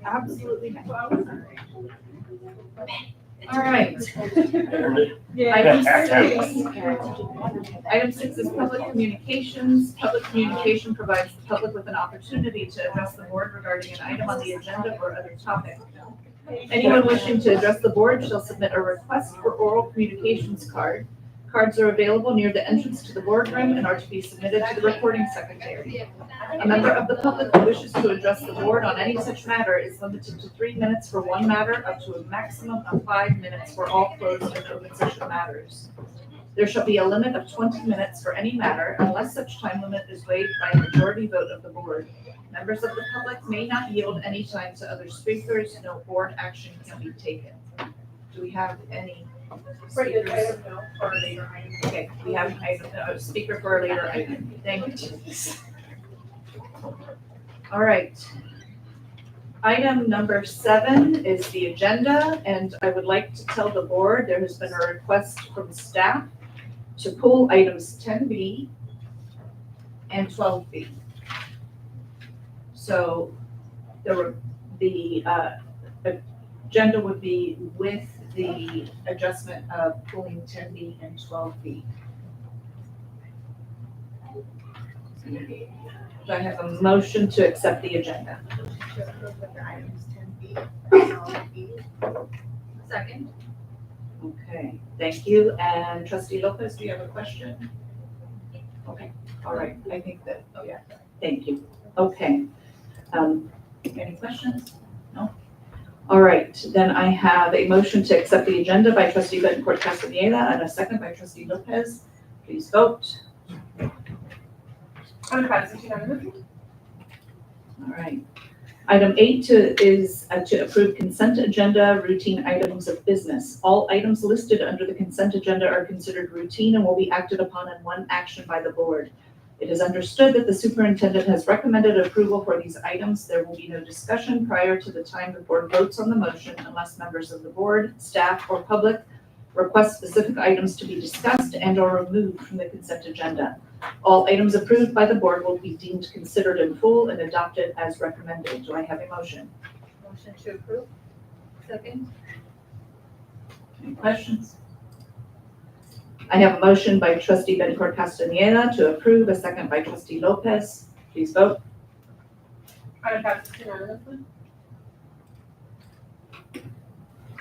Absolutely. All right. Item six is public communications. Public communication provides the public with an opportunity to address the board regarding an item on the agenda or other topic. Anyone wishing to address the board shall submit a request for oral communications card. Cards are available near the entrance to the boardroom and are to be submitted to the recording secretary. A member of the public who wishes to address the board on any such matter is limited to 3 minutes for one matter, up to a maximum of 5 minutes for all closed and open session matters. There shall be a limit of 20 minutes for any matter unless such time limit is waived by a majority vote of the board. Members of the public may not yield any time to other speakers. No board action can be taken. Do we have any speakers? For a later item. Okay, we have an item, a speaker for a later item. Thank you. All right. Item number 7 is the agenda, and I would like to tell the board there has been a request from staff to pull items 10B and 12B. So the agenda would be with the adjustment of pulling 10B and 12B. Do I have a motion to accept the agenda? To approve with the items 10B, 12B. Second. Okay, thank you. And trustee Lopez, do you have a question? Okay, all right, I think that, oh yeah, thank you. Okay. Any questions? No? All right, then I have a motion to accept the agenda by trustee Bettencourt Castaneda and a second by trustee Lopez. Please vote. On the passes unanimously. All right. Item 8 is to approve consent agenda routine items of business. All items listed under the consent agenda are considered routine and will be acted upon in one action by the board. It is understood that the superintendent has recommended approval for these items. There will be no discussion prior to the time the board votes on the motion unless members of the board, staff, or public request specific items to be discussed and or removed from the consent agenda. All items approved by the board will be deemed considered in full and adopted as recommended. Do I have a motion? Motion to approve. Second. Any questions? I have a motion by trustee Bettencourt Castaneda to approve, a second by trustee Lopez. Please vote. On the passes unanimously.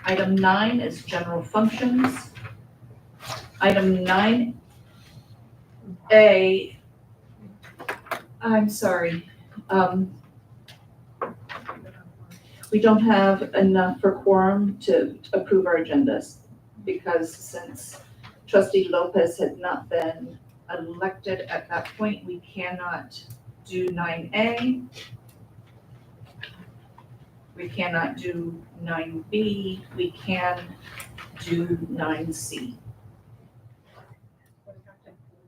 Item 9 is general functions. Item 9A, I'm sorry. We don't have enough for quorum to approve our agendas because since trustee Lopez had not been elected at that point, we cannot do 9A. We cannot do 9B. We can do 9C.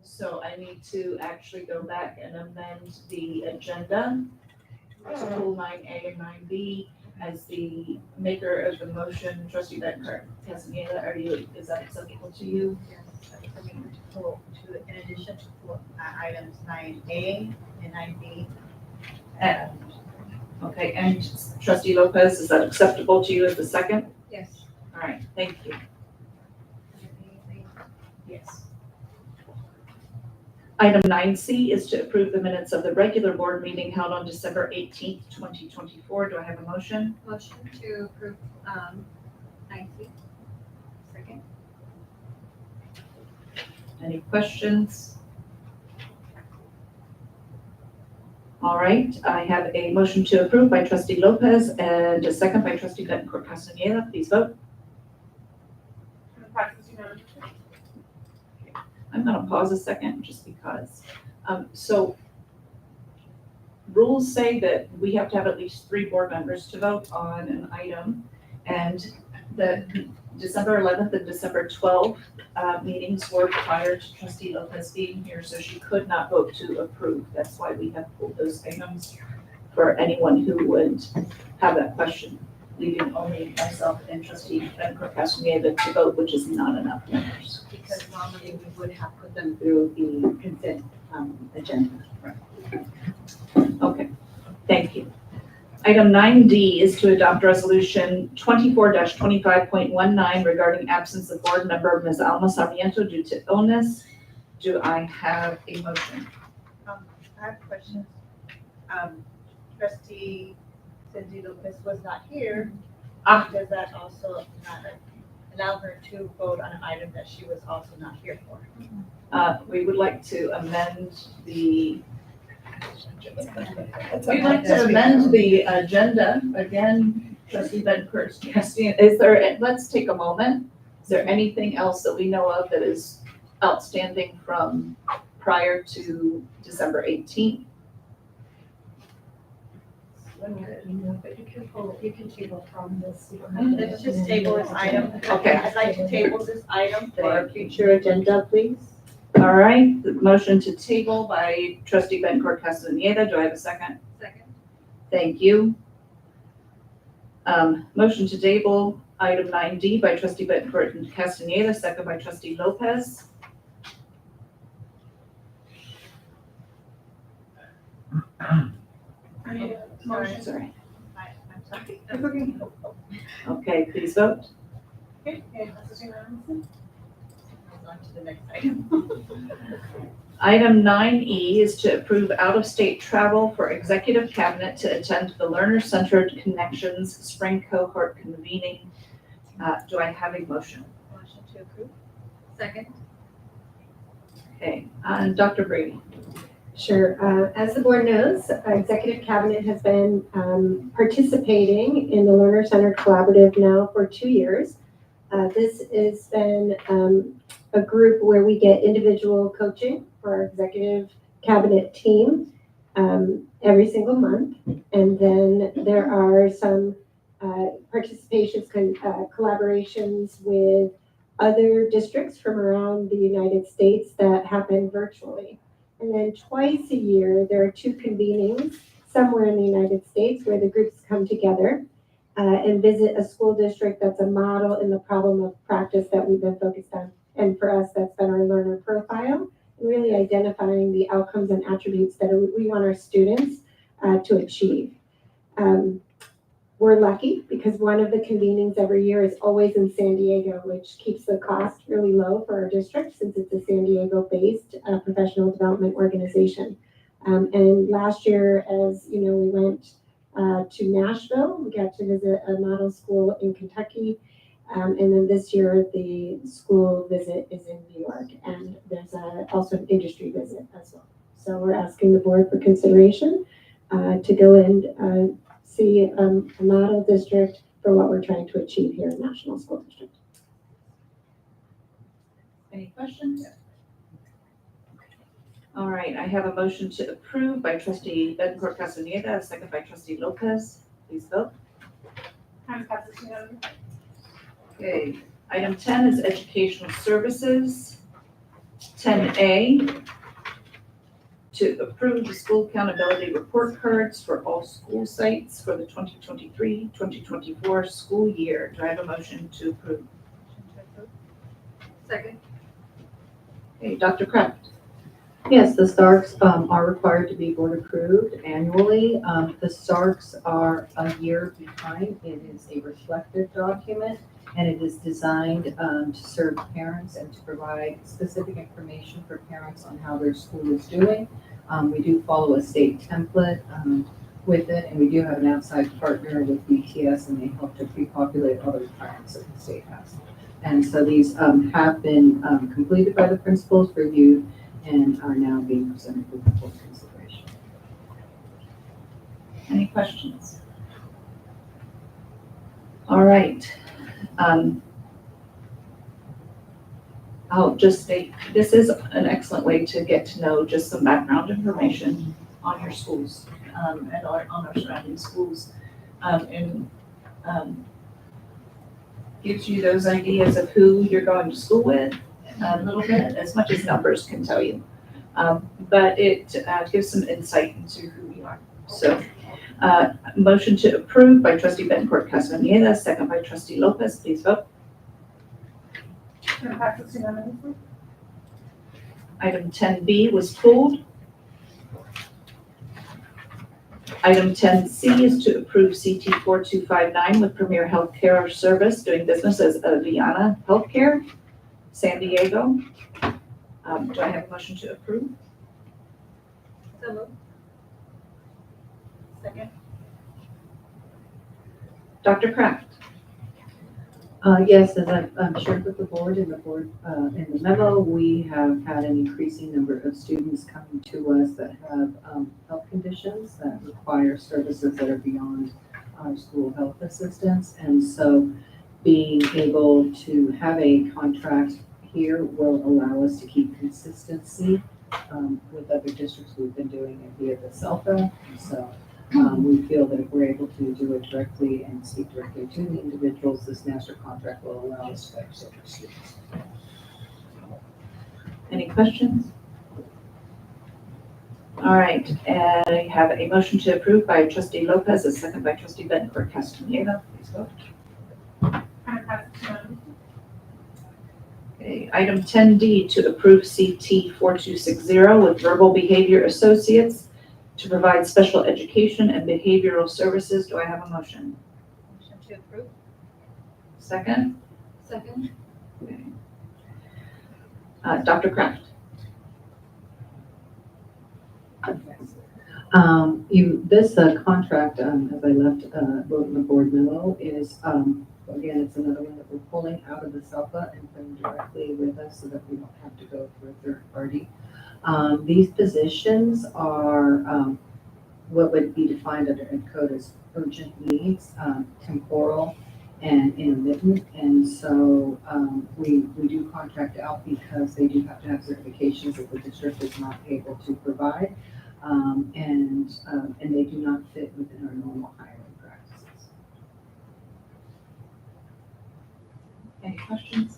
So I need to actually go back and amend the agenda to pull 9A and 9B. As the maker of the motion, trustee Bettencourt Castaneda, is that acceptable to you? Yes, for me to pull in addition to pull items 9A and 9B. Okay, and trustee Lopez, is that acceptable to you as the second? Yes. All right, thank you. Yes. Item 9C is to approve the minutes of the regular board meeting held on December 18th, 2024. Do I have a motion? Motion to approve 9C. Second. Any questions? All right, I have a motion to approve by trustee Lopez and a second by trustee Bettencourt Castaneda. Please vote. On the passes unanimously. I'm gonna pause a second just because. So rules say that we have to have at least 3 board members to vote on an item. And the December 11th and December 12th meetings were prior to trustee Lopez being here, so she could not vote to approve. That's why we have pulled those items for anyone who would have that question, leaving only myself and trustee Bettencourt Castaneda to vote, which is not enough members. Because normally we would have put them through the consent agenda. Okay, thank you. Item 9D is to adopt resolution 24-25.19 regarding absence of board member Ms. Alma Sarmiento due to illness. Do I have a motion? I have questions. Trustee Cindy Lopez was not here. Does that also not allow her to vote on an item that she was also not here for? We would like to amend the We'd like to amend the agenda. Again, trustee Bettencourt Castaneda, let's take a moment. Is there anything else that we know of that is outstanding from prior to December 18th. You can table from this. Let's just table this item. Okay. I'd like to table this item for a future agenda, please. All right, the motion to table by trustee Bencourt Castaneda. Do I have a second? Second. Thank you. Motion to table item 9D by trustee Bencourt Castaneda, second by trustee Lopez. Sorry. I'm sorry. Okay, please vote. Okay, passes unanimously. On to the next item. Item 9E is to approve out-of-state travel for executive cabinet to attend the Learner-Centered Connections Spring Cohort Convening. Do I have a motion? Motion to approve. Second. Okay, Dr. Brady. Sure. As the board knows, Executive Cabinet has been participating in the Learner Centered Collaborative now for 2 years. This has been a group where we get individual coaching for our Executive Cabinet team every single month. And then there are some participations, collaborations with other districts from around the United States that happen virtually. And then twice a year, there are 2 convenings somewhere in the United States where the groups come together and visit a school district that's a model in the problem of practice that we've been focused on. And for us, that's been our learner profile, and really identifying the outcomes and attributes that we want our students to achieve. We're lucky because one of the convenings every year is always in San Diego, which keeps the cost really low for our district since it's a San Diego-based professional development organization. And last year, as you know, we went to Nashville. We got to visit a model school in Kentucky. And then this year, the school visit is in New York, and there's also an industry visit as well. So we're asking the board for consideration to go and see a model district for what we're trying to achieve here in National School District. Any questions? All right, I have a motion to approve by trustee Bencourt Castaneda, a second by trustee Lopez. Please vote. Passes unanimously. Okay, item 10 is educational services. 10A, to approve the school accountability report cards for all school sites for the 2023-2024 school year. Do I have a motion to approve? Second. Okay, Dr. Kraft. Yes, the SARCs are required to be board approved annually. The SARCs are a year behind. It is a reflective document, and it is designed to serve parents and to provide specific information for parents on how their school is doing. We do follow a state template with it, and we do have an outside partner with BTS, and they help to pre-populate other requirements that the state has. And so these have been completed by the principals, reviewed, and are now being presented for the board consideration. Any questions? All right. I'll just state, this is an excellent way to get to know just some background information on your schools and on our surrounding schools. Gives you those ideas of who you're going to school with a little bit, as much as numbers can tell you. But it gives some insight into who you are. So motion to approve by trustee Bencourt Castaneda, second by trustee Lopez. Please vote. Passes unanimously. Item 10B was pulled. Item 10C is to approve CT 4259 with Premier Healthcare Service doing business as Aviana Healthcare, San Diego. Do I have a motion to approve? So moved. Second. Dr. Kraft. Yes, as I've shared with the board in the memo, we have had an increasing number of students coming to us that have health conditions that require services that are beyond our school health assistance. And so being able to have a contract here will allow us to keep consistency with other districts. We've been doing it via the CELPA. So we feel that if we're able to do it directly and speak directly to the individuals, this master contract will allow us to serve our students. Any questions? All right, and I have a motion to approve by trustee Lopez, a second by trustee Bettencourt Castaneda. Please vote. Okay, item 10D to approve CT 4260 with Verbal Behavior Associates to provide special education and behavioral services. Do I have a motion? Motion to approve. Second? Second. Okay. Dr. Kraft? This contract, as I left, wrote in the board memo, is, again, it's another one that we're pulling out of the SELPA and putting directly with us so that we don't have to go through a third party. These positions are what would be defined under Ed Code as urgent needs, temporal, and intermittent. And so we do contract out because they do have to have certifications that the district is not able to provide. And they do not fit within our normal hiring practices. Any questions?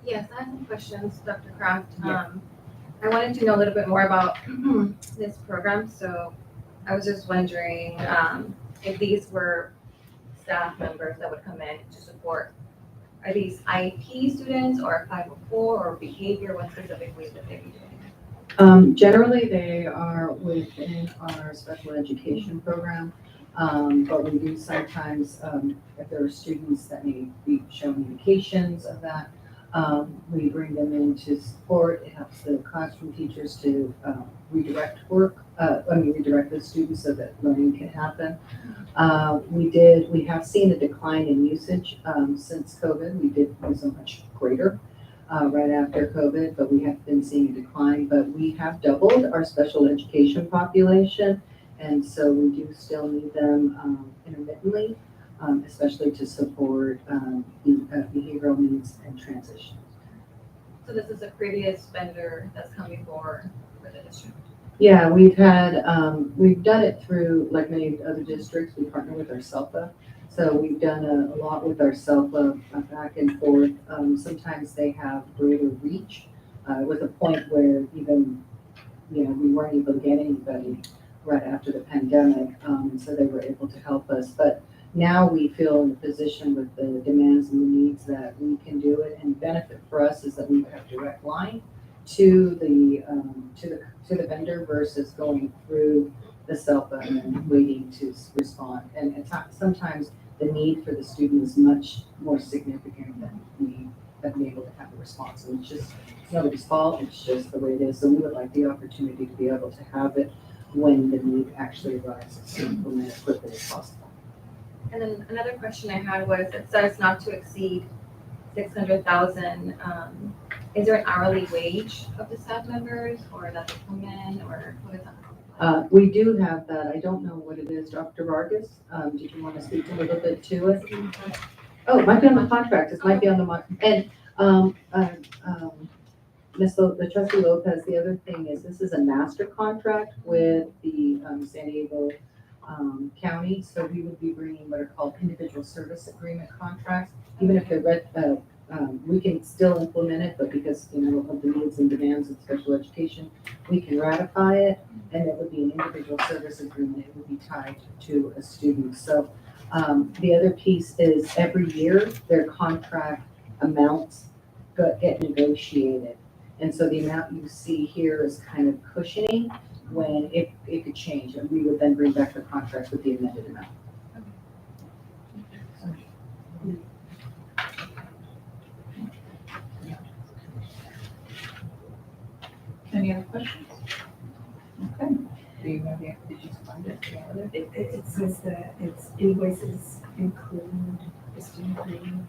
Yes, I have some questions, Dr. Kraft. I wanted to know a little bit more about this program, so I was just wondering if these were staff members that would come in to support. Are these IEP students or 504 or behavior? What specifically would they be doing? Generally, they are within our special education program, but we do sometimes, if there are students that may be showing indications of that, we bring them in to support. It helps the classroom teachers to redirect the students so that learning can happen. We have seen a decline in usage since COVID. We did use a much greater right after COVID, but we have been seeing a decline. But we have doubled our special education population, and so we do still need them intermittently, especially to support behavioral needs and transition. So this is a previous vendor that's come before for the district? Yeah, we've done it through, like many other districts, we partner with our SELPA. So we've done a lot with our SELPA back and forth. Sometimes they have greater reach with a point where even, we weren't able to get anybody right after the pandemic. And so they were able to help us. But now we feel in a position with the demands and the needs that we can do it. And the benefit for us is that we have direct line to the vendor versus going through the SELPA and then waiting to respond. And sometimes the need for the student is much more significant than we have been able to have a response. And it's just nobody's fault, it's just the way it is. So we would like the opportunity to be able to have it when the need actually arises, to implement as quickly as possible. And then another question I had was, it says not to exceed 600,000. Is there an hourly wage of the staff members, or that they come in, or what is that? We do have that. I don't know what it is. Dr. Vargas, did you want to speak a little bit to it? Oh, it might be on the contract. It might be on the, and the trustee Lopez, the other thing is this is a master contract with the San Diego County. So we would be bringing what are called individual service agreement contracts. Even if they're we can still implement it, but because, of the needs and demands of special education, we can ratify it, and it would be an individual service agreement. It would be tied to a student. So the other piece is every year their contract amounts get negotiated. And so the amount you see here is kind of cushioning when it could change, and we would then bring back the contract with the amended amount. Any other questions? Okay. Do you have did you find it? It says that its invoices include the student training.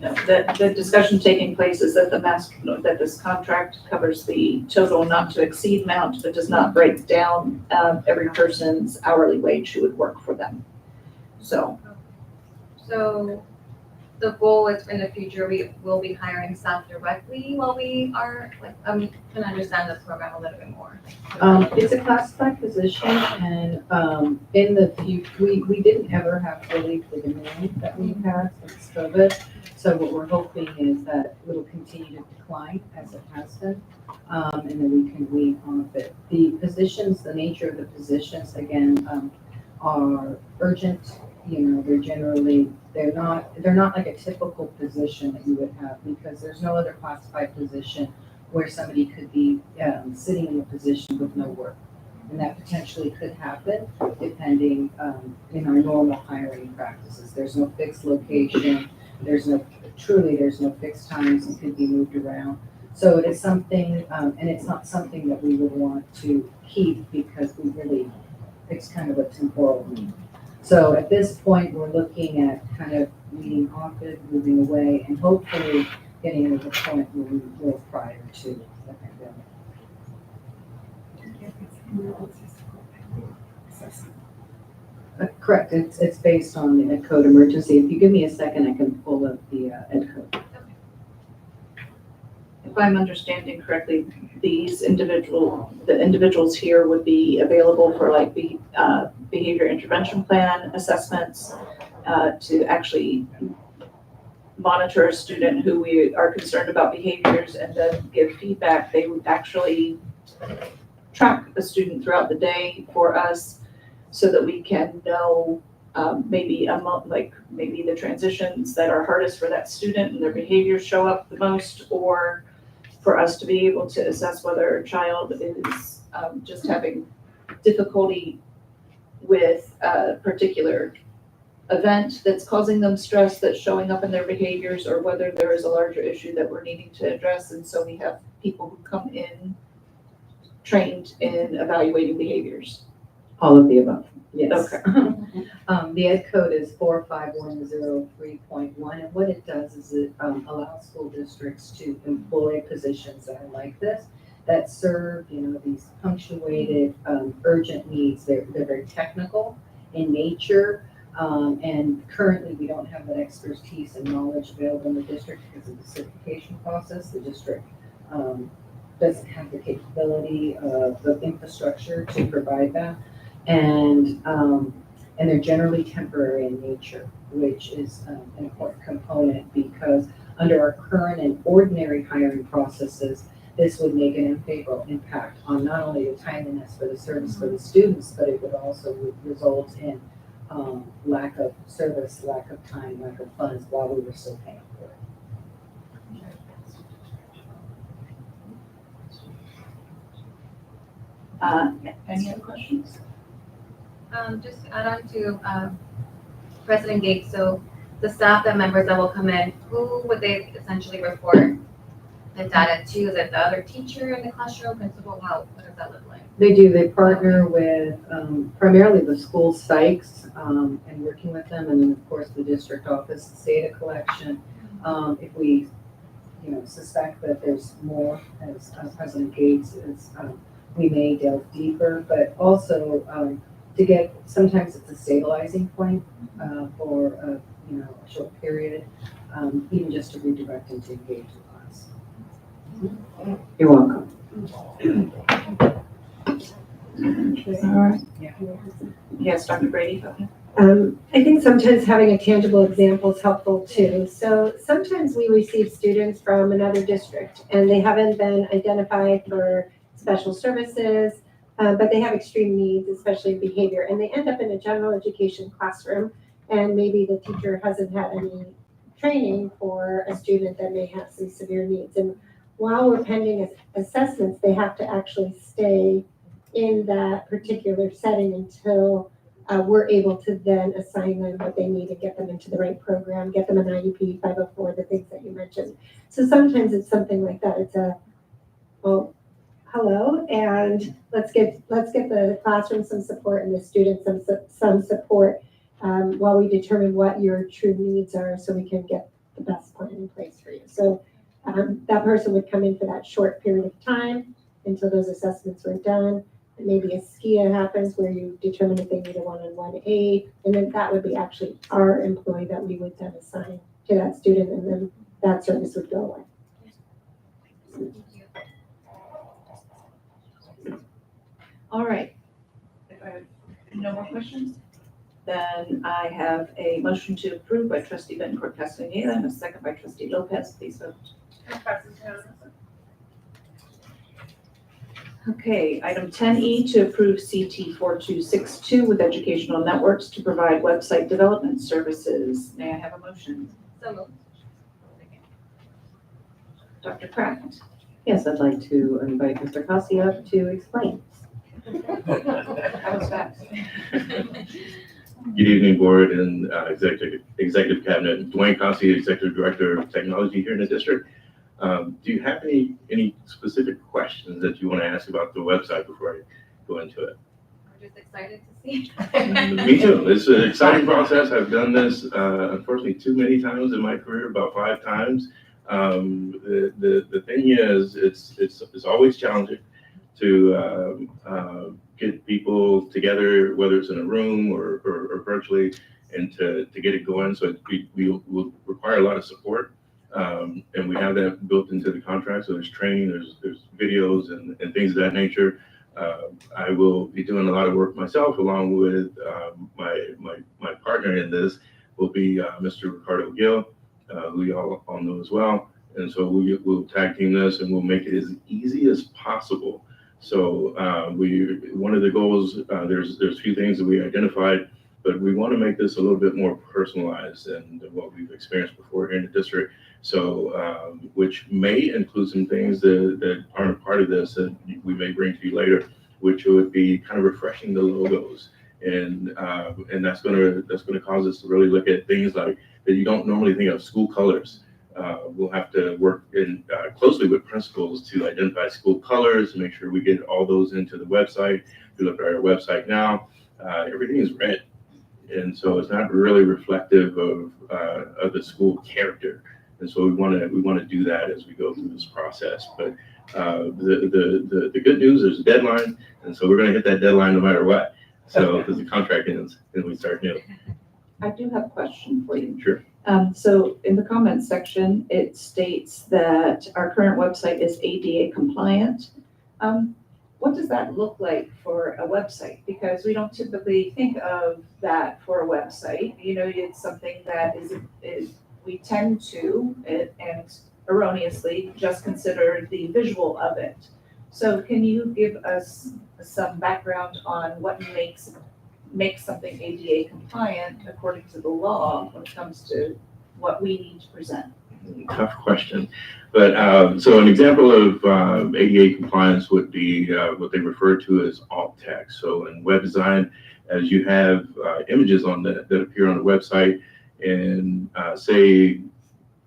No, the discussion taking place is that that this contract covers the total not to exceed amount, but does not break down every person's hourly wage who would work for them. So So the goal is in the future, we will be hiring staff directly while we are, like, can understand the program a little bit more. It's a classified position and, in the future, we didn't ever have really the demand that we've had since COVID. So what we're hoping is that it'll continue to decline as it has been, and then we can wean off it. The positions, the nature of the positions, again, are urgent. You know, they're not like a typical position that you would have, because there's no other classified position where somebody could be sitting in a position with no work. And that potentially could happen depending in our normal hiring practices. There's no fixed location, there's no fixed times, it could be moved around. So it is something, and it's not something that we would want to keep, because it's kind of a temporal need. So at this point, we're looking at kind of weaning off it, moving away, and hopefully getting to the point where we were prior to the pandemic. Correct, it's based on the Ed Code emergency. If you give me a second, I can pull up the Ed Code. If I'm understanding correctly, the individuals here would be available for like behavior intervention plan assessments, to actually monitor a student who we are concerned about behaviors and then give feedback. They would actually track a student throughout the day for us so that we can know maybe the transitions that are hardest for that student and their behaviors show up the most, or for us to be able to assess whether a child is just having difficulty with a particular event that's causing them stress that's showing up in their behaviors, or whether there is a larger issue that we're needing to address. And so we have people who come in trained in evaluating behaviors. All of the above, yes. Okay. The Ed Code is 45103.1, and what it does is it allows school districts to employ positions that are like this, that serve, these punctuated, urgent needs. They're very technical in nature, and currently we don't have that expertise and knowledge available in the district because of the certification process. The district doesn't have the capability of the infrastructure to provide that. And they're generally temporary in nature, which is an important component, because under our current and ordinary hiring processes, this would make an unfavorable impact on not only the timeliness for the service for the students, but it would also result in lack of service, lack of time, lack of funds while we were still paying for it. Any other questions? Just to add on to President Gates, so the staff members that will come in, who would they essentially report the data to? Is it the other teacher in the classroom, principal? What does that look like? They partner with primarily the school psychs and working with them, and then of course the district office data collection. If we suspect that there's more, as President Gates is, we may delve deeper, but also sometimes it's a stabilizing point for a short period, even just to redirect and to engage the class. You're welcome. All right. Yeah. Yes, Dr. Brady. I think sometimes having a tangible example is helpful too. So sometimes we receive students from another district and they haven't been identified for special services, but they have extreme needs, especially behavior, and they end up in a general education classroom, and maybe the teacher hasn't had any training for a student that may have some severe needs. And while we're pending assessments, they have to actually stay in that particular setting until we're able to then assign them what they need and get them into the right program, get them an IEP, 504, the things that you mentioned. So sometimes it's something like that. It's hello, and let's get the classroom some support and the students some support while we determine what your true needs are, so we can get the best plan in place for you. So that person would come in for that short period of time until those assessments were done, maybe a SKIA happens where you determine if they need a one-on-one aid, and then that would be actually our employee that we would then assign to that student, and then that service would go away. All right. If I have no more questions, then I have a motion to approve by trustee Bettencourt Castaneda and a second by trustee Lopez. Please vote. Okay, item 10E to approve CT 4262 with Educational Networks to provide website development services. May I have a motion? So moved. Dr. Kraft. Yes, I'd like to invite Mr. Cossey up to explain. That was fast. Good evening, board and executive cabinet. Dwayne Cossey, executive director of technology here in the district. Do you have any specific questions that you want to ask about the website before I go into it? We're just excited to see. Me too. It's an exciting process. I've done this, unfortunately, too many times in my career, about 5 times. The thing is, it's always challenging to get people together, whether it's in a room or virtually, and to get it going. So we will require a lot of support. And we have that built into the contract. So there's training, there's videos and things of that nature. I will be doing a lot of work myself, along with my partner in this will be Mr. Ricardo Gill, who you all know as well. And so we'll tag team this and we'll make it as easy as possible. So one of the goals, there's a few things that we identified, but we want to make this a little bit more personalized than what we've experienced before here in the district. So, which may include some things that aren't a part of this that we may bring to you later, which would be kind of refreshing the logos. And that's gonna cause us to really look at things like that you don't normally think of, school colors. We'll have to work in closely with principals to identify school colors, to make sure we get all those into the website. If you look at our website now, everything is red. And so it's not really reflective of the school character. And so we want to do that as we go through this process. But the good news, there's a deadline, and so we're going to hit that deadline no matter what. So because the contract ends, and we start new. I do have a question for you. Sure. So in the comments section, it states that our current website is ADA compliant. What does that look like for a website? Because we don't typically think of that for a website. You know, it's something that is we tend to, and erroneously, just consider the visual of it. So can you give us some background on what makes something ADA compliant according to the law when it comes to what we need to present? Tough question. But so an example of ADA compliance would be what they refer to as alt text. So in web design, as you have images on that appear on the website, and say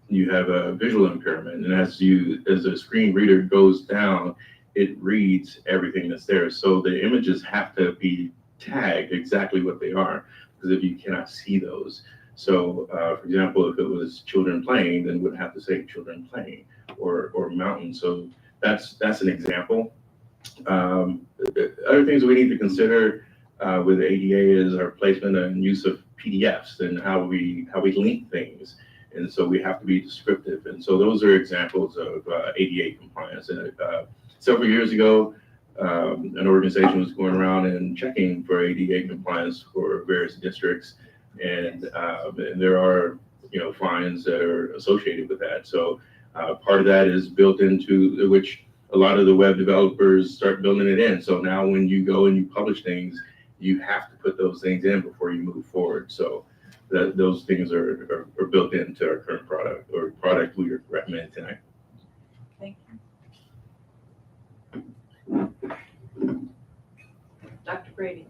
you have a visual impairment, and as a screen reader goes down, it reads everything that's there. So the images have to be tagged exactly what they are, because if you cannot see those. So for example, if it was children playing, then it would have to say children playing or mountain. So that's an example. Other things we need to consider with ADA is our placement and use of PDFs and how we link things. And so we have to be descriptive. And so those are examples of ADA compliance. And several years ago, an organization was going around and checking for ADA compliance for various districts. And there are, fines that are associated with that. So part of that is built into which a lot of the web developers start building it in. So now when you go and you publish things, you have to put those things in before you move forward. So those things are built into our current product or product we recommend tonight. Thank you. Dr. Brady.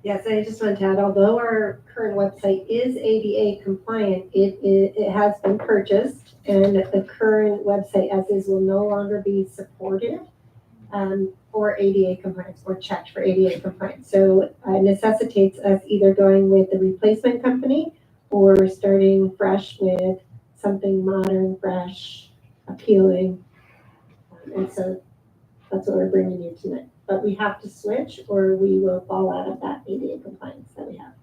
Yes, I just want to add, although our current website is ADA compliant, it has been purchased, and the current website as is will no longer be supported for ADA compliance or checked for ADA compliance. So it necessitates us either going with the replacement company or starting fresh with something modern, fresh, appealing. And so that's what we're bringing you tonight. but we have to switch or we will fall out of that ADA compliance that we have.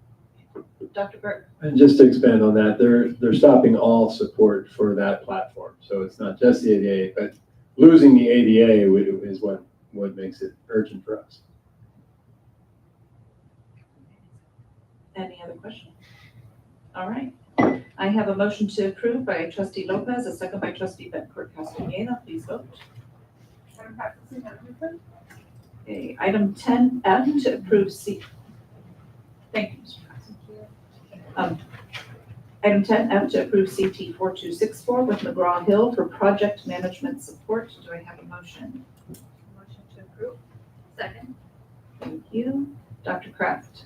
Dr. Burke? And just to expand on that, they're stopping all support for that platform. So it's not just the ADA, but losing the ADA is what makes it urgent for us. Any other questions? All right. I have a motion to approve by trustee Lopez, a second by trustee Bettencourt Castaneda. Please vote. Okay, item 10F to approve Thank you, Mr. President. Item 10F to approve CT 4264 with McGraw-Hill for project management support. Do I have a motion? Motion to approve. Second. Thank you. Dr. Kraft?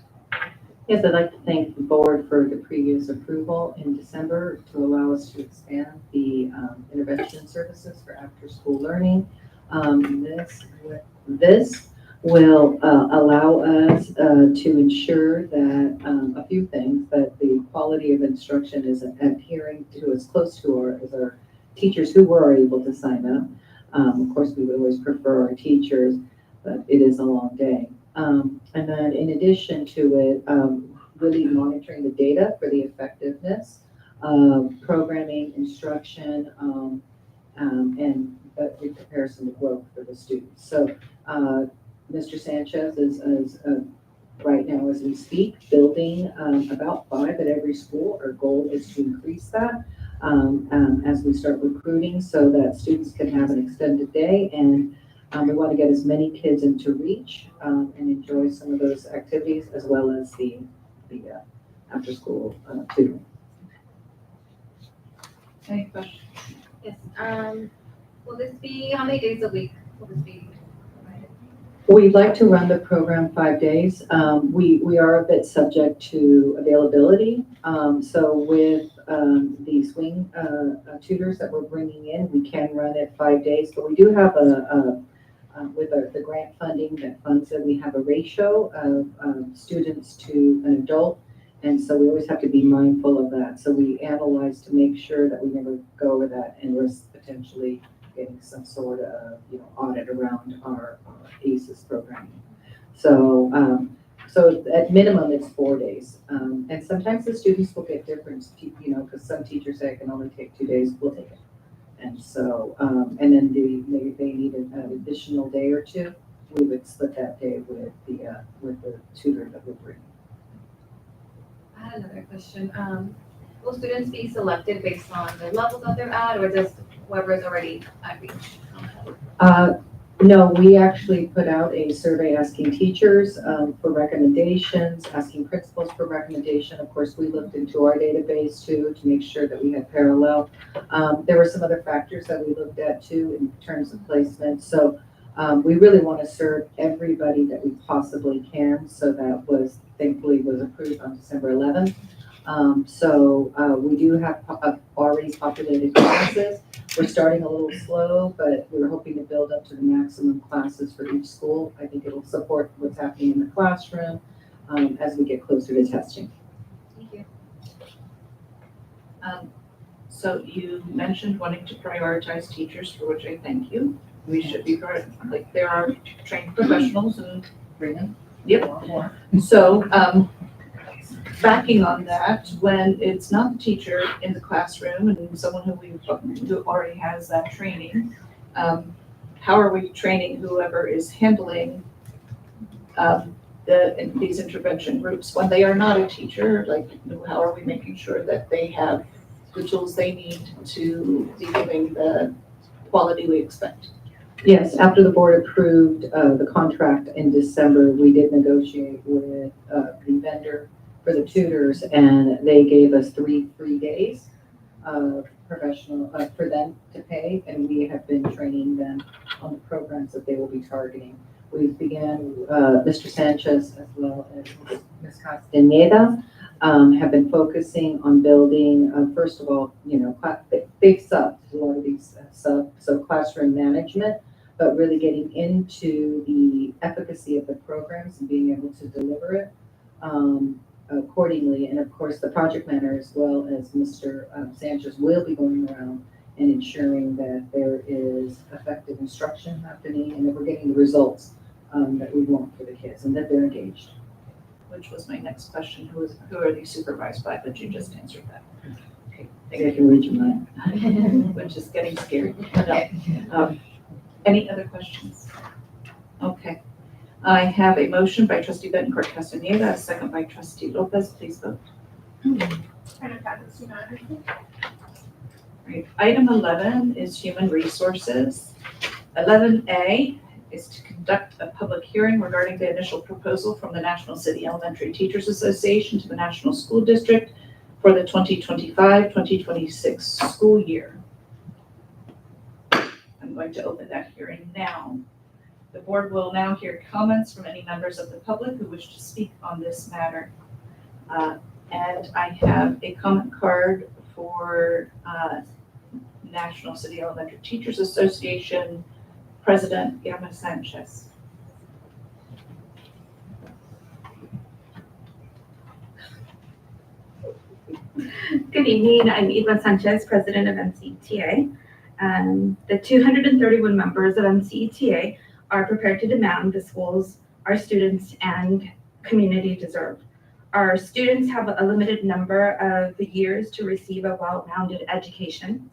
Yes, I'd like to thank the board for the previous approval in December to allow us to expand the intervention services for after-school learning. This will allow us to ensure that a few things, that the quality of instruction is adhering to as close to as our teachers who were able to sign up. Of course, we would always prefer our teachers, but it is a long day. And then in addition to it, really monitoring the data for the effectiveness of programming, instruction, and in comparison to growth for the students. So Mr. Sanchez is right now as we speak, building about 5 at every school. Our goal is to increase that as we start recruiting so that students can have an extended day, and we want to get as many kids into reach and enjoy some of those activities as well as the after school tutoring. Any questions? Yes, will this be, how many days a week will this be provided? We'd like to run the program 5 days. We are a bit subject to availability. So with the swing tutors that we're bringing in, we can run it 5 days, but we do have with the grant funding that funds it, we have a ratio of students to an adult. And so we always have to be mindful of that. So we analyze to make sure that we never go over that and risk potentially getting some sort of audit around our ACES programming. So so at minimum it's 4 days. And sometimes the students will get different, because some teachers say I can only take 2 days, we'll take it. And so, and then they need an additional day or two, we would split that day with the tutor that we're bringing. I had another question. Will students be selected based on the levels that they're at, or just whoever is already at reach? No, we actually put out a survey asking teachers for recommendations, asking principals for recommendation. Of course, we looked into our database too to make sure that we had parallel. There were some other factors that we looked at too in terms of placement. So we really want to serve everybody that we possibly can. So that was thankfully was approved on December 11th. So we do have already populated classes. We're starting a little slow, but we're hoping to build up to the maximum classes for each school. I think it'll support what's happening in the classroom as we get closer to testing. Thank you. So you mentioned wanting to prioritize teachers, for which I thank you. We should be, like, there are trained professionals and bring them. Yep. So backing on that, when it's not the teacher in the classroom and someone who already has that training, how are we training whoever is handling these intervention groups when they are not a teacher? Like, how are we making sure that they have the tools they need to be giving the quality we expect? Yes, after the board approved the contract in December, we did negotiate with the vendor for the tutors, and they gave us 3 free days of professional for them to pay, and we have been training them on the programs that they will be targeting. We began, Mr. Sanchez as well as Ms. Castaneda have been focusing on building, first of all, big subs, a lot of these subs, so classroom management, but really getting into the efficacy of the programs and being able to deliver it accordingly. And of course, the project manager as well as Mr. Sanchez will be going around and ensuring that there is effective instruction happening and that we're getting the results that we want for the kids and that they're engaged. Which was my next question, who are these supervised by, but you just answered that. Okay, They can read your mind. which is getting scary. No. Any other questions? Okay. I have a motion by trustee Bettencourt Castaneda, a second by trustee Lopez. Please vote. Right. Item 11 is human resources. 11A is to conduct a public hearing regarding the initial proposal from the National City Elementary Teachers Association to the National School District for the 2025-2026 school year. I'm going to open that hearing now. The board will now hear comments from any members of the public who wish to speak on this matter. And I have a comment card for National City Elementary Teachers Association President Irma Sanchez. Good evening, I'm Irma Sanchez, President of MCETA. The 231 members of MCETA are prepared to demand the schools our students and community deserve. Our students have a limited number of years to receive a well-rounded education.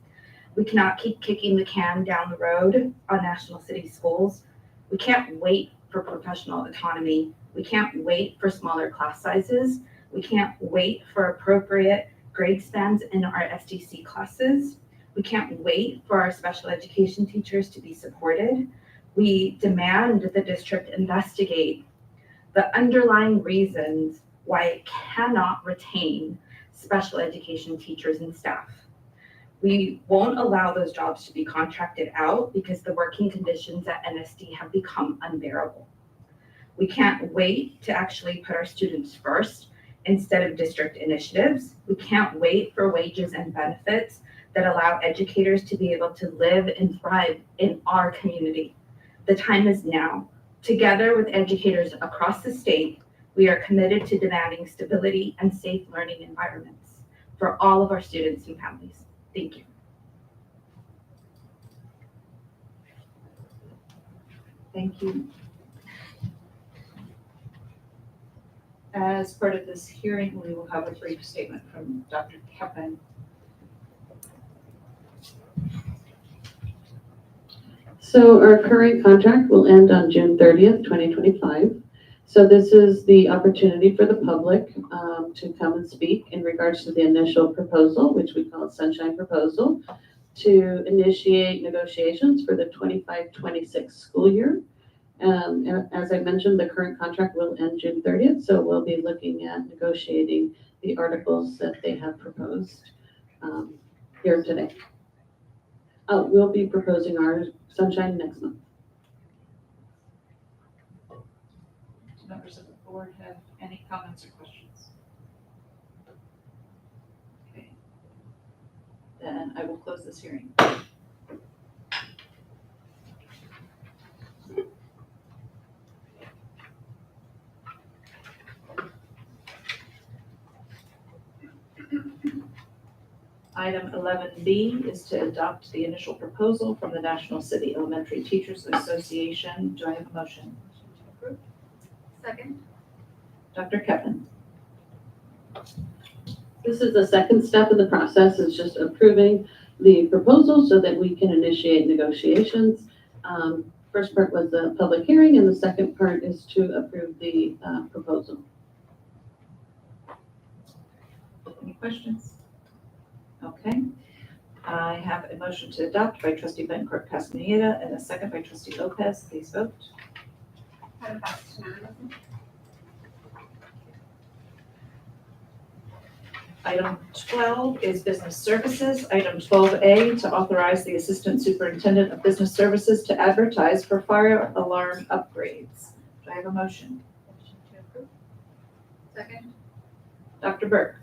We cannot keep kicking the can down the road on National City schools. We can't wait for professional autonomy. We can't wait for smaller class sizes. We can't wait for appropriate grade spans in our SDC classes. We can't wait for our special education teachers to be supported. We demand the district investigate the underlying reasons why it cannot retain special education teachers and staff. We won't allow those jobs to be contracted out because the working conditions at NSD have become unbearable. We can't wait to actually put our students first instead of district initiatives. We can't wait for wages and benefits that allow educators to be able to live and thrive in our community. The time is now. Together with educators across the state, we are committed to demanding stability and safe learning environments for all of our students and families. Thank you. Thank you. As part of this hearing, we will have a brief statement from Dr. Kevin. So our current contract will end on June 30th, 2025. So this is the opportunity for the public to come and speak in regards to the initial proposal, which we call Sunshine Proposal, to initiate negotiations for the 25-26 school year. And as I mentioned, the current contract will end June 30th, so we'll be looking at negotiating the articles that they have proposed here today. We'll be proposing our Sunshine next month. Do members of the board have any comments or questions? Okay. Then I will close this hearing. Item 11B is to adopt the initial proposal from the National City Elementary Teachers Association. Do I have a motion? Second. Dr. Kevin. This is the second step in the process, is just approving the proposal so that we can initiate negotiations. First part was the public hearing, and the second part is to approve the proposal. Any questions? Okay. I have a motion to adopt by trustee Bettencourt Castaneda and a second by trustee Lopez. Please vote. Item 12 is business services. Item 12A to authorize the assistant superintendent of business services to advertise for fire alarm upgrades. Do I have a motion? Second. Dr. Burke.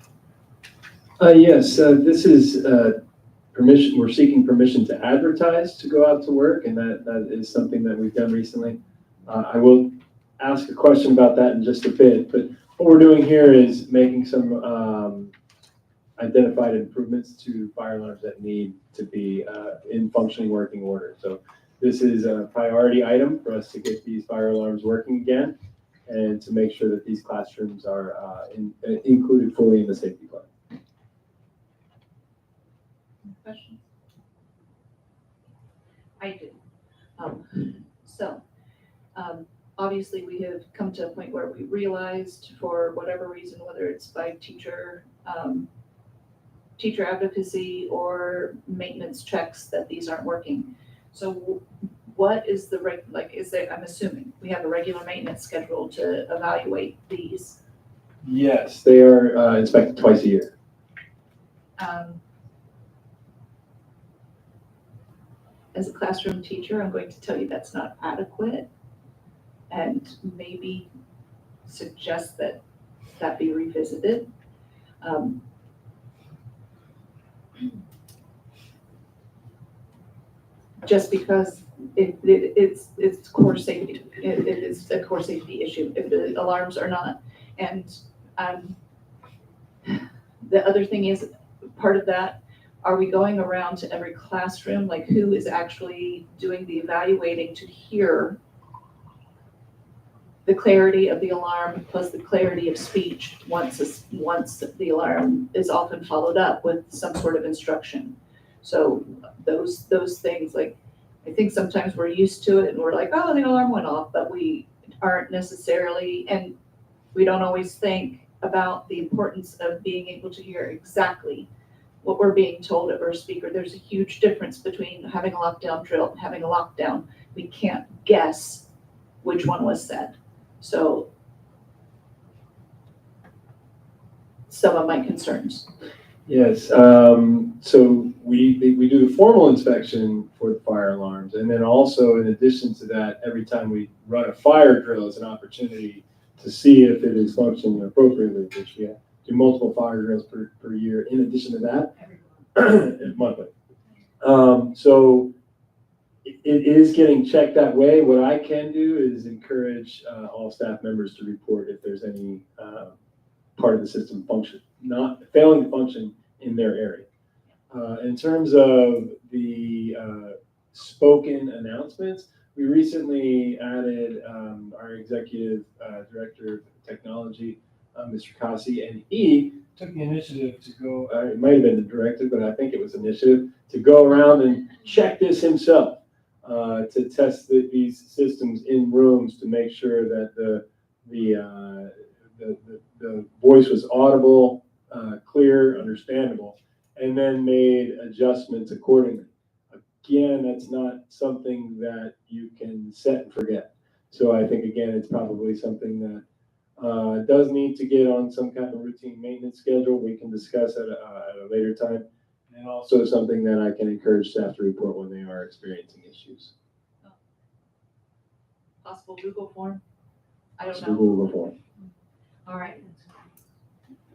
Yes, this is permission. We're seeking permission to advertise to go out to work, and that is something that we've done recently. I will ask a question about that in just a bit, but what we're doing here is making some identified improvements to fire alarms that need to be in functioning working order. So this is a priority item for us to get these fire alarms working again and to make sure that these classrooms are included fully in the safety plan. Questions? I do. Obviously, we have come to a point where we realized, for whatever reason, whether it's by teacher advocacy or maintenance checks, that these aren't working. So what is the I'm assuming we have a regular maintenance schedule to evaluate these. Yes, they are inspected twice a year. As a classroom teacher, I'm going to tell you that's not adequate, and maybe suggest that be revisited. Just because it's core safety, it is a core safety issue if the alarms are not. And the other thing is, part of that, are we going around to every classroom? Like, who is actually doing the evaluating to hear the clarity of the alarm plus the clarity of speech once the alarm is often followed up with some sort of instruction? So those things, like, I think sometimes we're used to it and we're like, oh, the alarm went off, but we aren't necessarily, and we don't always think about the importance of being able to hear exactly what we're being told over a speaker. There's a huge difference between having a lockdown drill and having a lockdown. We can't guess which one was said. So some of my concerns. Yes, so we do the formal inspection for the fire alarms, and then also in addition to that, every time we run a fire drill, it's an opportunity to see if it is functioning appropriately, which we do multiple fire drills per year in addition to that, monthly. So it is getting checked that way. What I can do is encourage all staff members to report if there's any part of the system not failing to function in their area. In terms of the spoken announcements, we recently added our executive director of technology, Mr. Kasi, and he took the initiative to go, it might have been the directive, but I think it was initiative, to go around and check this himself, to test these systems in rooms to make sure that the voice was audible, clear, understandable, and then made adjustments accordingly. Again, that's not something that you can set and forget. So I think, again, it's probably something that does need to get on some kind of routine maintenance schedule. We can discuss at a later time. And also something that I can encourage staff to report when they are experiencing issues. Possible Google form? I don't Possible know. Google form. All right.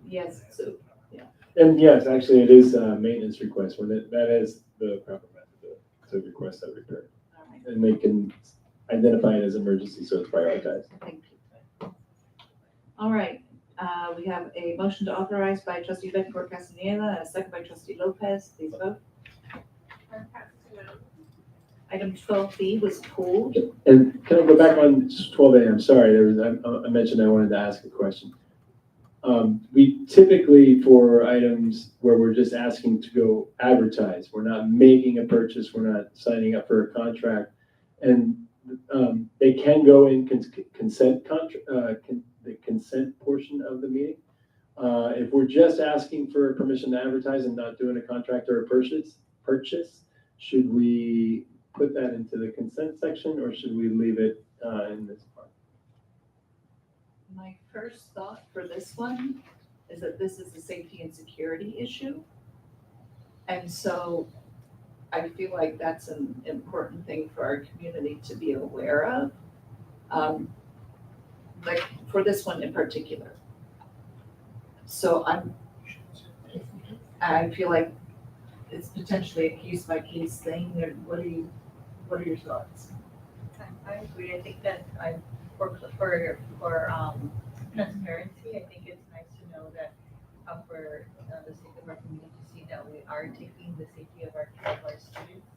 Yes, so, yeah. And yes, actually, it is a maintenance request when that is the proper method to request that repair. All right. And they can identify it as emergency, so it's prioritized. Thank you. All right. We have a motion to authorize by trustee Bettencourt Castaneda and a second by trustee Lopez. Please vote. Item 12B was pulled. And can I go back on 12A? I'm sorry, I mentioned I wanted to ask a question. We typically, for items where we're just asking to go advertise, we're not making a purchase, we're not signing up for a contract, and they can go in the consent portion of the meeting. If we're just asking for permission to advertise and not doing a contract or a purchase, should we put that into the consent section, or should we leave it in this part? My first thought for this one is that this is a safety and security issue. And so I feel like that's an important thing for our community to be aware of. Like for this one in particular. So I feel like it's potentially a case by case thing. What are your thoughts? I agree. I think that for transparency, I think it's nice to know that for the sake of our community to see that we are taking the safety of our students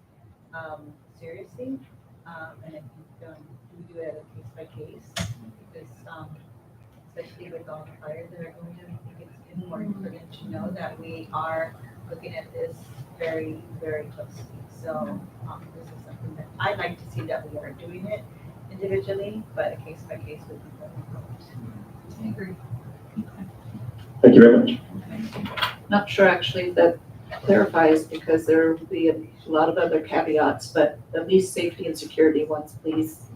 seriously. And I think we do it at a case by case, because, especially with all the fires that are going on, I think it's important for them to know that we are looking at this very, very closely. So, this is something that I'd like to see that we are doing it individually, but a case by case would be very important. I agree. Thank you very much. Not sure actually if that clarifies, because there will be a lot of other caveats, but at least safety and security ones, please.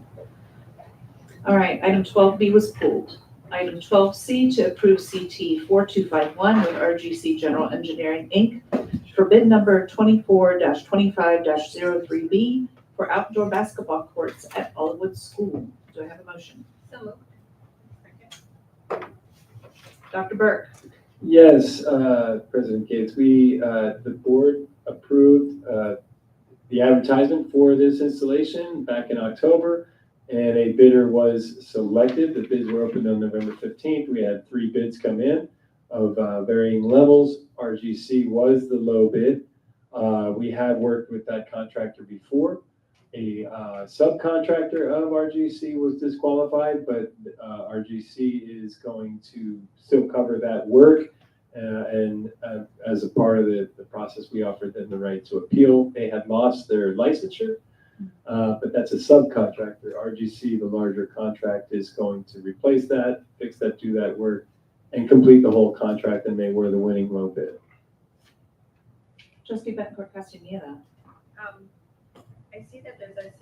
All right, item 12B was pulled. Item 12C to approve CT 4251 with RGC General Engineering, Inc. for bid number 24-25-03B for outdoor basketball courts at Olivewood School. Do I have a motion? So moved. Dr. Burke? Yes, President Gates, the board approved the advertisement for this installation back in October, and a bidder was selected. The bids were opened on November 15th. We had 3 bids come in of varying levels. RGC was the low bid. We have worked with that contractor before. A subcontractor of RGC was disqualified, but RGC is going to still cover that work. And as a part of the process, we offered them the right to appeal. They had lost their licensure, but that's a subcontractor. RGC, the larger contract, is going to replace that, fix that, do that work, and complete the whole contract, and they were the winning low bid. Trustee Bettencourt Castaneda? I see that there's a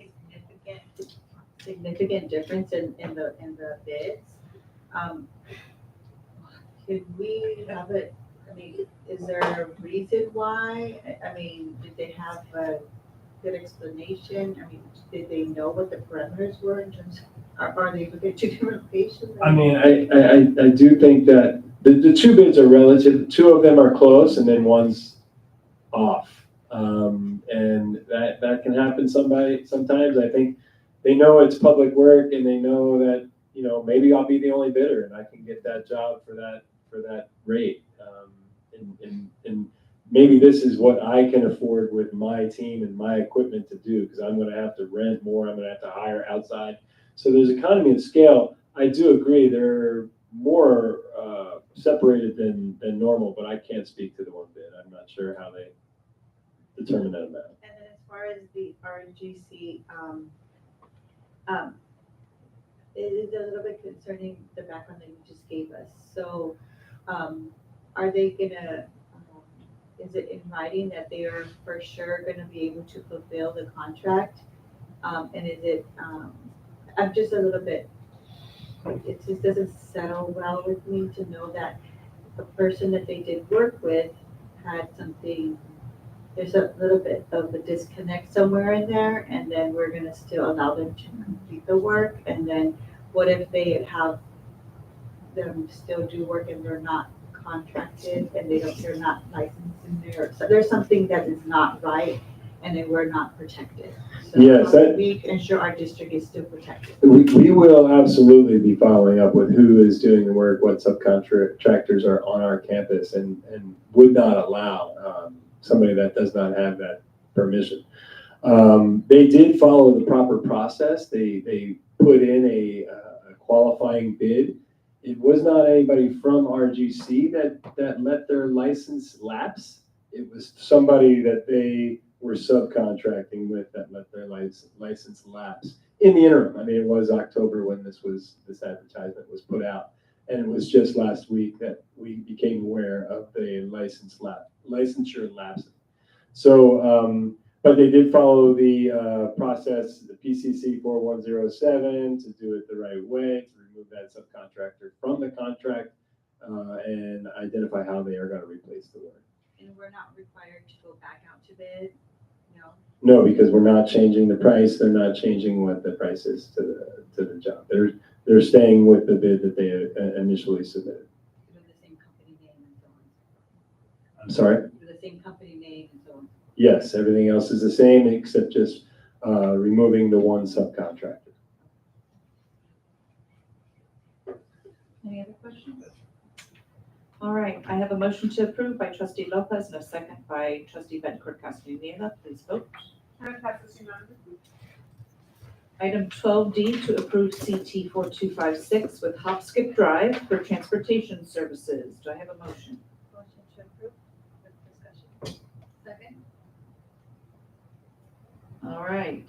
significant difference in the bids. Could we have it, I mean, is there a reason why? I mean, did they have a good explanation? I mean, did they know what the parameters were in terms of, are they looking at 2 different locations? I mean, I do think that the 2 bids are relative. 2 of them are close, and then one's off. And that can happen sometimes. I think they know it's public work, and they know that, you know, maybe I'll be the only bidder and I can get that job for that rate. And maybe this is what I can afford with my team and my equipment to do, because I'm going to have to rent more. I'm going to have to hire outside. So there's economy of scale. I do agree they're more separated than normal, but I can't speak to the one bid. I'm not sure how they determine that amount. And then as far as the RGC, it is a little bit concerning the background that you just gave us. So, are they gonna, is it in writing that they are for sure gonna be able to fulfill the contract? And is it, I'm just a little bit, it just doesn't settle well with me to know that the person that they did work with had something, there's a little bit of a disconnect somewhere in there, and then we're gonna still allow them to complete the work. And then what if they have them still do work and they're not contracted and they're not licensed in there? So there's something that is not right, and then we're not protected. So Yes, we ensure our district is still protected. We will absolutely be following up with who is doing the work, what subcontractors are on our campus, and would not allow somebody that does not have that permission. They did follow the proper process. They put in a qualifying bid. It was not anybody from RGC that let their license lapse. It was somebody that they were subcontracting with that let their license lapse in the interim. I mean, it was October when this advertisement was put out, and it was just last week that we became aware of the licensure lapsing. So, but they did follow the process, the PCC 4107, to do it the right way, to remove that subcontractor from the contract, and identify how they are going to replace the work. And we're not required to go back out to bid? No? No, because we're not changing the price. They're not changing what the price is to the job. They're staying with the bid that they initially submitted. With the same company name and so on? I'm sorry? With the same company name and so on? Yes, everything else is the same except just removing the one subcontractor. Any other questions? All right, I have a motion to approve by trustee Lopez and a second by trustee Bettencourt Castaneda. Please vote. Item 12D to approve CT 4256 with Hop Skip Drive for transportation services. Do I have a motion? Motion to approve with discussion. Second. All right.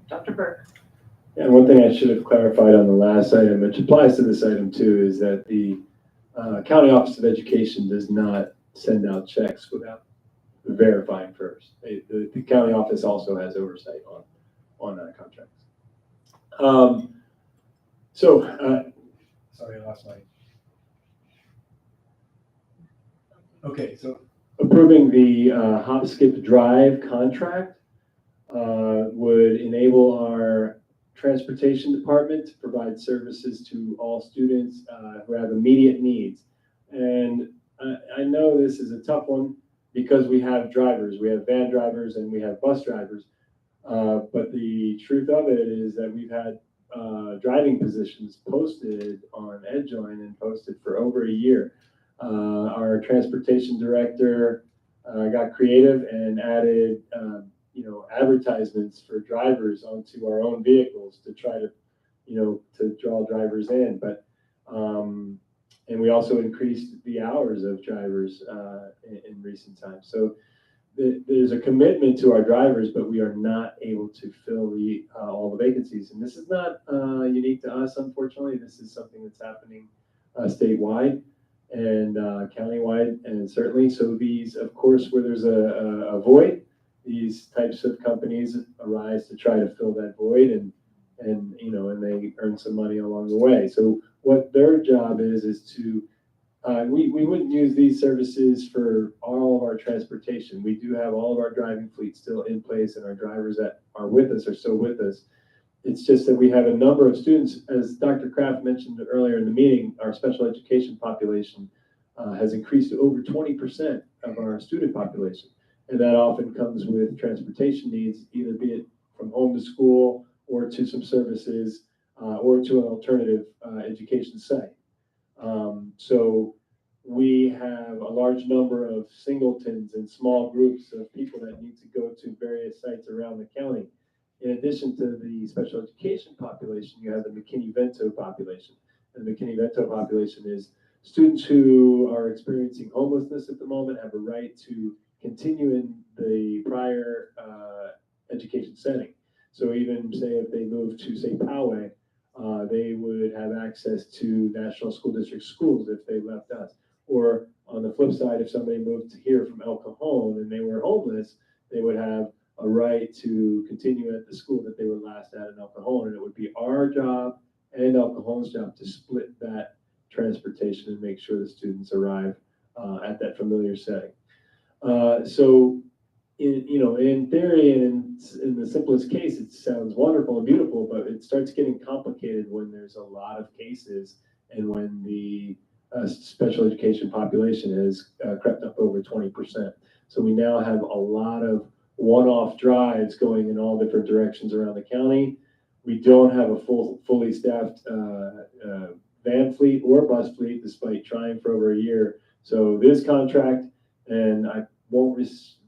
Dr. Burke. And one thing I should have clarified on the last item, which applies to this item too, is that the County Office of Education does not send out checks without verifying first. The county office also has oversight on contracts. Sorry, I lost my. Okay, so Approving the Hop Skip Drive contract would enable our transportation department to provide services to all students who have immediate needs. And I know this is a tough one because we have drivers, we have van drivers and we have bus drivers. But the truth of it is that we've had driving positions posted on EdJoin and posted for over a year. Our transportation director got creative and added advertisements for drivers onto our own vehicles to try to to draw drivers in. But and we also increased the hours of drivers in recent times. So there's a commitment to our drivers, but we are not able to fill all the vacancies. And this is not unique to us, unfortunately. This is something that's happening statewide and countywide, and certainly. So these, of course, where there's a void, these types of companies arise to try to fill that void, and they earn some money along the way. So what their job is to we wouldn't use these services for all of our transportation. We do have all of our driving fleet still in place, and our drivers that are with us are still with us. It's just that we have a number of students, as Dr. Kraft mentioned earlier in the meeting, our special education population has increased to over 20% of our student population. And that often comes with transportation needs, either be it from home to school or to some services or to an alternative education site. So we have a large number of singletons and small groups of people that need to go to various sites around the county. In addition to the special education population, you have the McKinney-Vento population. And the McKinney-Vento population is students who are experiencing homelessness at the moment have a right to continue in the prior education setting. So even say if they move to say Poway, they would have access to National School District schools if they left us. Or on the flip side, if somebody moved to here from El Cajon and they were homeless, they would have a right to continue at the school that they were last at in El Cajon. And it would be our job and El Cajon's job to split that transportation and make sure the students arrive at that familiar setting. So in theory and in the simplest case, it sounds wonderful and beautiful, but it starts getting complicated when there's a lot of cases and when the special education population has crept up over 20%. So we now have a lot of one-off drives going in all different directions around the county. We don't have a fully staffed van fleet or bus fleet, despite trying for over a year. So this contract, and I won't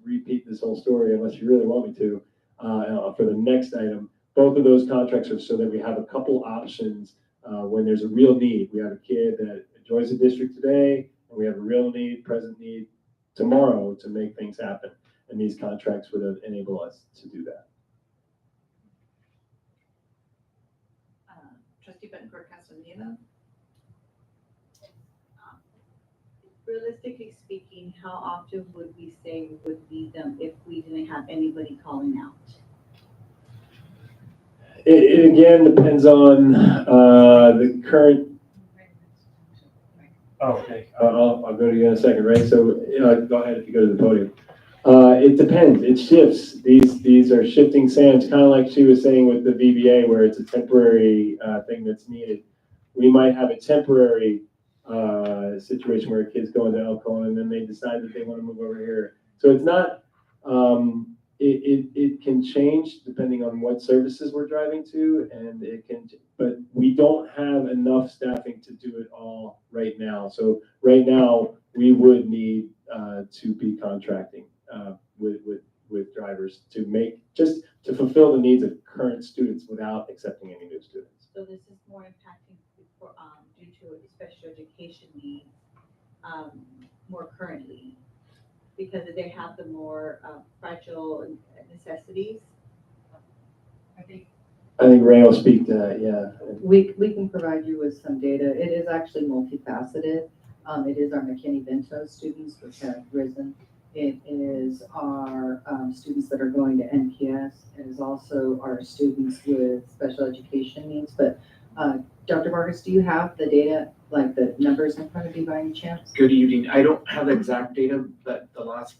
repeat this whole story unless you really want me to, for the next item, both of those contracts are so that we have a couple options when there's a real need. We have a kid that enjoys the district today, and we have a real need, present need tomorrow to make things happen. And these contracts would enable us to do that. Trustee Betancourt Castaneda. Realistically speaking, how often would we say we would need them if we didn't have anybody calling out? It again depends on the current. Oh, okay. I'll go to you in a second, right? So go ahead if you go to the podium. It depends. It shifts. These are shifting sands, kind of like she was saying with the VBA, where it's a temporary thing that's needed. We might have a temporary situation where a kid's going to El Cajon and then they decide that they want to move over here. So it's not. It can change depending on what services we're driving to, and it can. But we don't have enough staffing to do it all right now. So right now we would need to be contracting with with drivers to just to fulfill the needs of current students without accepting any new students. So this is more impacting for, due to special education needs, more currently, because they have the more fragile necessities. I think I think Ray will speak to that, yeah. we can provide you with some data. It is actually multifaceted. It is our McKinney-Vento students which have risen. It is our students that are going to NPS. It is also our students with special education needs. But Dr. Vargas, do you have the data, like the numbers in front of you by any chance? Good evening. I don't have the exact data, but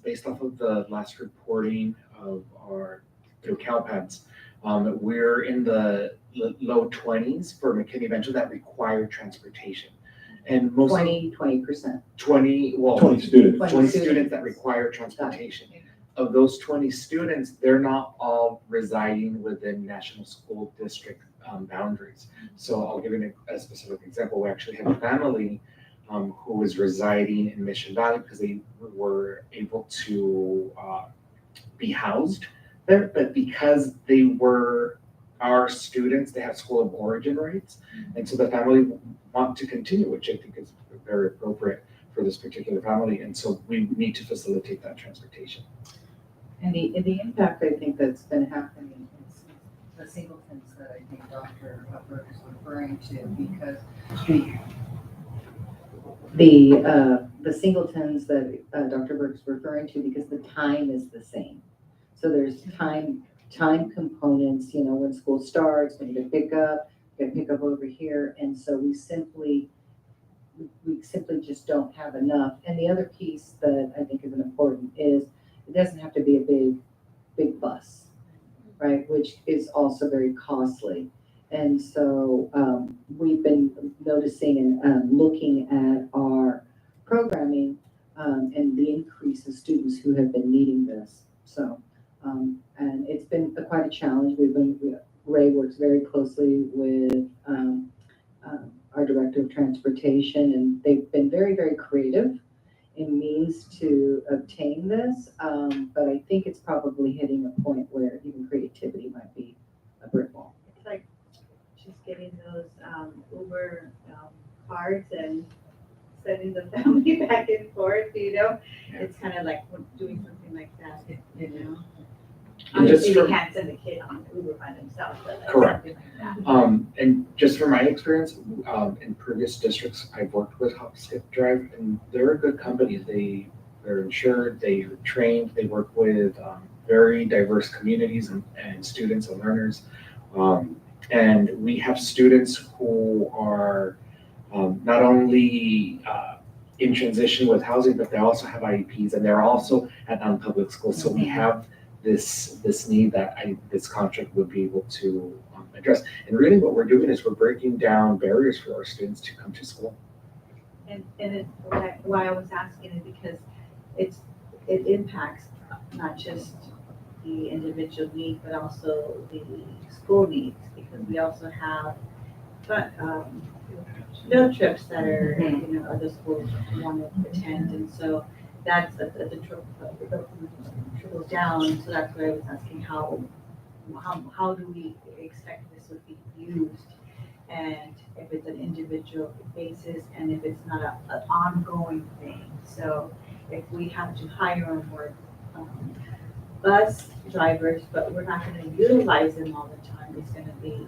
based off of the last reporting of our through CalPADS, we're in the low 20s for McKinney-Vento that require transportation. And most 20%. 20 students. 20 students that require transportation. Of those 20 students, they're not all residing within National School District boundaries. So I'll give you a specific example. We actually have a family who was residing in Mission Valley because they were able to be housed there, but because they were our students, they have school of origin rights, and so the family want to continue, which I think is very appropriate for this particular family, and so we need to facilitate that transportation. And the impact I think that's been happening is the singletons that I think Dr. Burke is referring to, because the singletons that Dr. Burke is referring to, because the time is the same. So there's time components, you know, when school starts, when you get pick up over here, and so we simply just don't have enough. And the other piece that I think is important is it doesn't have to be a big bus, right? Which is also very costly. And so we've been noticing and looking at our programming and the increase in students who have been needing this. So, and it's been quite a challenge. Ray works very closely with our director of transportation, and they've been very, very creative in means to obtain this. But I think it's probably hitting a point where even creativity might be a brick wall. It's like just getting those Uber cards and sending the family back and forth, you know? It's kind of like doing something like that, you know? Obviously, we can't send the kid on Uber by themselves, but like Correct. something like that. And just from my experience, in previous districts, I've worked with Hop Skip Drive, and they're a good company. They're insured, they're trained, they work with very diverse communities and students and learners. And we have students who are not only in transition with housing, but they also have IEPs, and they're also at non-public schools. So we have this need that this contract would be able to address. And really what we're doing is we're breaking down barriers for our students to come to school. And why I was asking is because it impacts not just the individual need, but also the school needs, because we also have field trips that are, you know, other schools want to attend, and so that's the trickles down. So that's why I was asking how do we expect this would be used, and if it's an individual basis, and if it's not an ongoing thing. So if we have to hire more bus drivers, but we're not going to utilize them all the time, it's going to be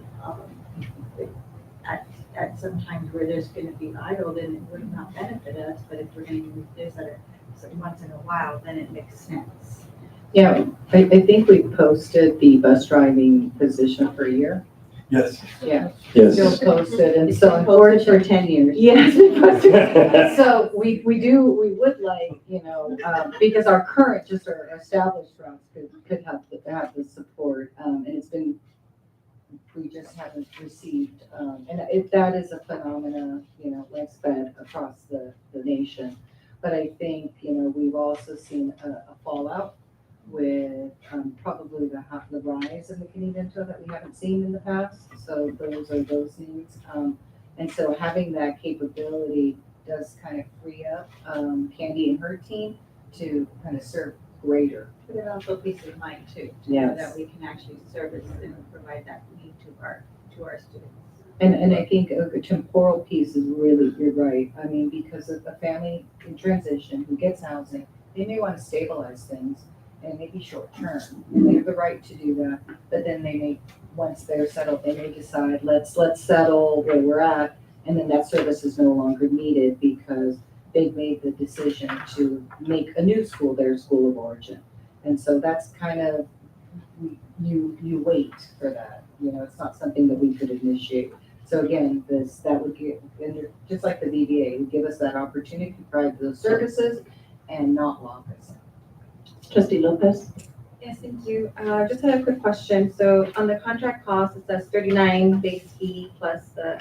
at some times where there's going to be idle, then it would not benefit us. But if we're going to use this once in a while, then it makes sense. Yeah, I think we posted the bus driving position for a year. Yes. Yeah. Yes. Still posted, and It's so been posted for unfortunately, 10 years. yes, we posted. So we would like, you know, because our current, just our established routes could have the support, and we just haven't received, and if that is a phenomena, you know, like sped across the nation. But I think, you know, we've also seen a fallout with probably the rise in the McKinney-Vento that we haven't seen in the past. So those are those needs. And so having that capability does kind of free up Candy and her team to kind of serve greater. But it also peace of mind too, to know Yes. that we can actually service and provide that need to our students. And I think a temporal piece is really, you're right. I mean, because of a family in transition who gets housing, they may want to stabilize things and maybe short term, and they have the right to do that. But then they may, once they're settled, they may decide, let's settle where we're at, and then that service is no longer needed because they've made the decision to make a new school their school of origin. And so that's kind of, you wait for that. You know, it's not something that we could initiate. So again, that would give, and just like the VBA, would give us that opportunity to provide those services and not lock us in. Trustee Lopez? Yes, thank you. Just had a quick question. So on the contract cost, it says 39 base fee plus the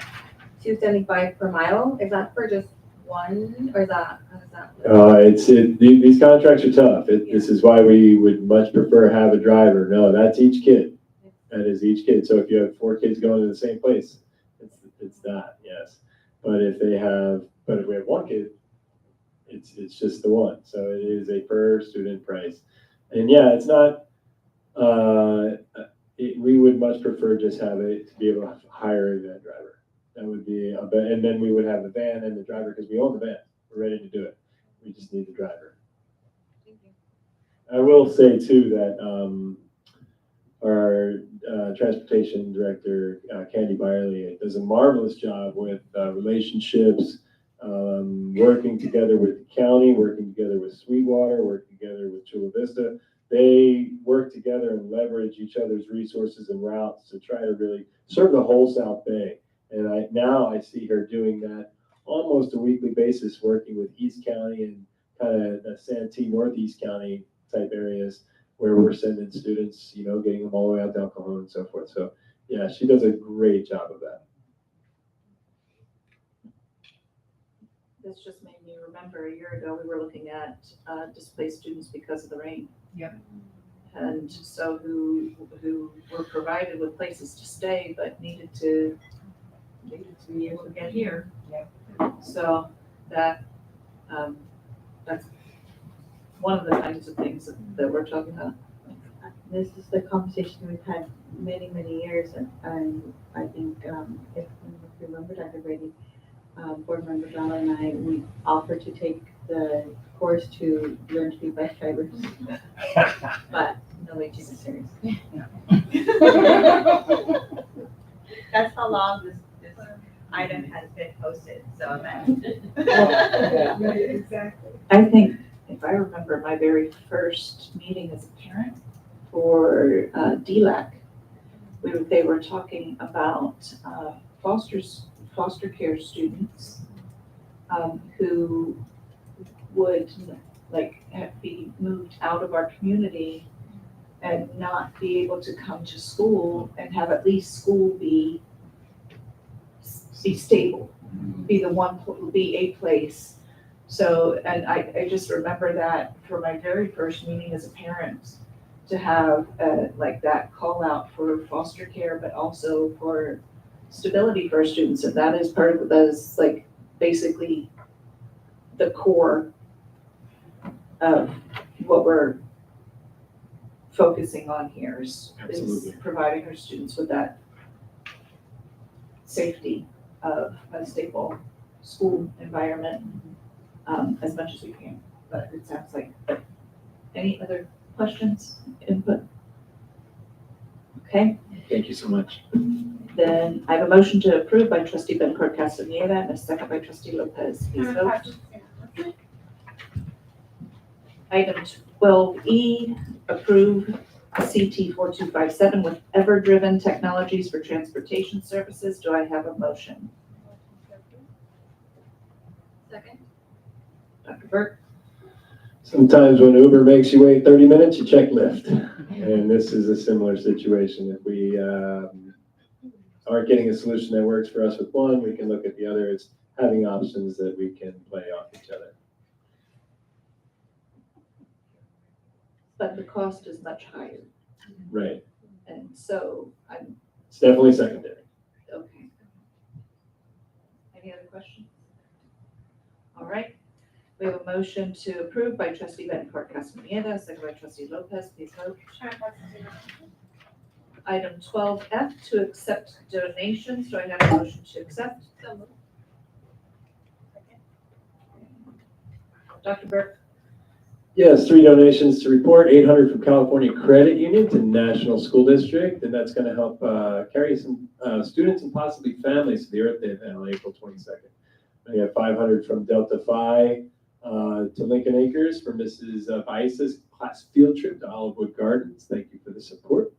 275 per mile. Is that for just one, or is that, how does that look? These contracts are tough. This is why we would much prefer have a driver. No, that's each kid. That is each kid. So if you have 4 kids going to the same place, it's that, yes. But if we have 1 kid, it's just the one. So it is a per student price. And yeah, it's not, we would much prefer just have it to be able to hire a van driver. That would be, and then we would have the van and the driver because we own the van. We're ready to do it. We just need the driver. I will say too that our transportation director, Candy Byerly, does a marvelous job with relationships, working together with the county, working together with Sweetwater, working together with Chula Vista. They work together and leverage each other's resources and routes to try to really serve the whole South Bay. And now I see her doing that almost a weekly basis, working with East County and kind of the Santee Northeast County type areas where we're sending students, getting them all the way out to El Cajon and so forth. So yeah, she does a great job of that. This just made me remember a year ago, we were looking at displaced students because of the rain. Yep. And so who were provided with places to stay, but needed to be able to get here. Yep. So that's one of the kinds of things that we're talking about. This is the conversation we've had many, many years, and I think, if you remember, Dr. Brady, board member Donna and I, we offered to take the course to learn to be bus drivers, but nobody took it seriously. That's how long this item has been posted, so Yeah. Exactly. I think, if I remember my very first meeting as a parent for DLAC, they were talking about foster care students who would be moved out of our community and not be able to come to school and have at least school be stable, be a place. So, and I just remember that for my very first meeting as a parent, to have that call out for foster care, but also for stability for our students. And that is part of, that is basically the core of what we're focusing on here is providing our students with that safety of a stable school environment as much as we can. But it sounds like, any other questions, input? Okay, Thank you so much. then I have a motion to approve by trustee Bencourt Castaneda and a second by trustee Lopez. Please vote. Item 12E, approve CT 4257 with Ever-Driven Technologies for Transportation Services. Do I have a motion? Second. Dr. Burke? Sometimes when Uber makes you wait 30 minutes, you check Lyft. And this is a similar situation. If we aren't getting a solution that works for us with one, we can look at the other. It's having options that we can play off each other. But the cost is much higher. Right. And so It's definitely secondary. okay. Any other questions? All right, We have a motion to approve by trustee Bettencourt Castaneda, second by trustee Lopez, please vote. Item 12F, to accept donations. Do I have a motion to accept? Dr. Burke? Yes, 3 donations to report, 800 from California Credit Union to National School District, and that's gonna help carry some students and possibly families to the Earth Day event on April 22nd. We have 500 from Delta Phi to Lincoln Acres for Mrs. Baez's class field trip to Olivewood Gardens. Thank you for the support.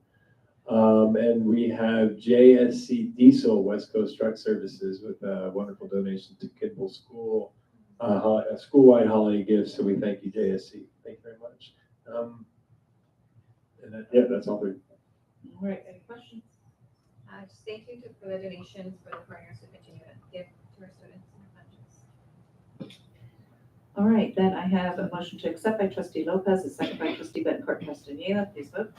And we have JSC Diesel West Coast Truck Services with a wonderful donation to Kimball School, a school-wide holiday gift. So we thank you, JSC. Thank you very much. Yeah, that's all. All right, any questions? Just thank you for the donations for the partners who continue to give to our students and our budgets. All right, then I have a motion to accept by trustee Lopez, a second by trustee Bettencourt Castaneda, please vote.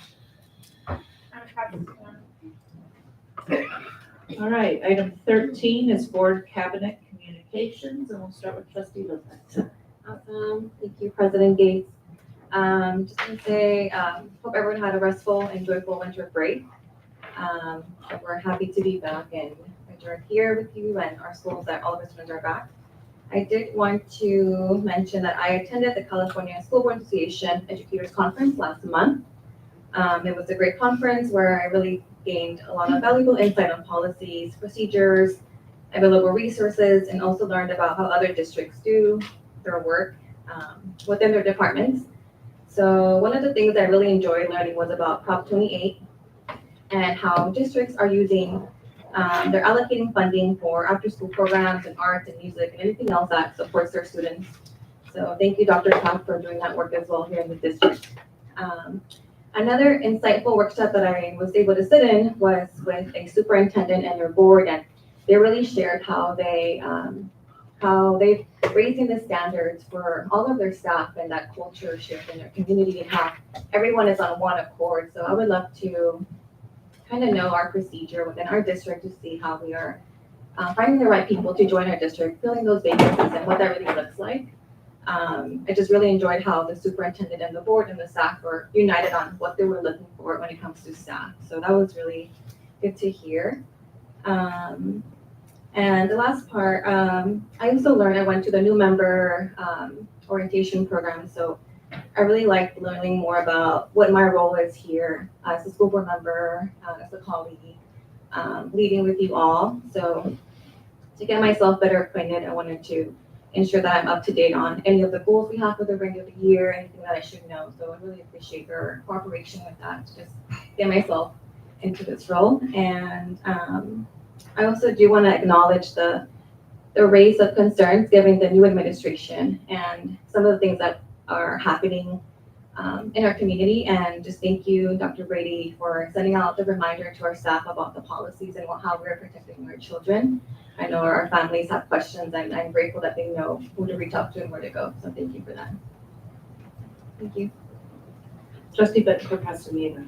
All right, item 13 is board cabinet communications, and we'll start with trustee Lopez. Awesome. Thank you, President Gates. Just want to say, hope everyone had a restful and joyful winter break. We're happy to be back and we're here with you and our schools that all of our students are back. I did want to mention that I attended the California School Board Association Educators Conference last month. It was a great conference where I really gained a lot of valuable insight on policies, procedures, available resources, and also learned about how other districts do their work within their departments. So one of the things I really enjoyed learning was about Prop 28 and how districts are using, they're allocating funding for after-school programs and arts and music and anything else that supports their students. So thank you, Dr. Taft, for doing that work as well here in the district. Another insightful workshop that I was able to sit in was with a superintendent and their board, and they really shared how they've raising the standards for all of their staff and that culture shift in their community and how everyone is on one accord. So I would love to kind of know our procedure within our district to see how we are finding the right people to join our district, filling those vacancies and what that really looks like. I just really enjoyed how the superintendent and the board and the staff were united on what they were looking for when it comes to staff. So that was really good to hear. And the last part, I also learned, I went to the new member orientation program. So I really liked learning more about what my role is here as a school board member, as a colleague, leading with you all. So to get myself better acquainted, I wanted to ensure that I'm up to date on any of the goals we have for the remainder of the year, anything that I should know. So I really appreciate your cooperation with that to just get myself into this role. And I also do want to acknowledge the raise of concerns given the new administration and some of the things that are happening in our community. And just thank you, Dr. Brady, for sending out the reminder to our staff about the policies and how we're protecting our children. I know our families have questions, and I'm grateful that they know who to reach out to and where to go. So thank you for that. Thank you. Trustee Bettencourt Castaneda.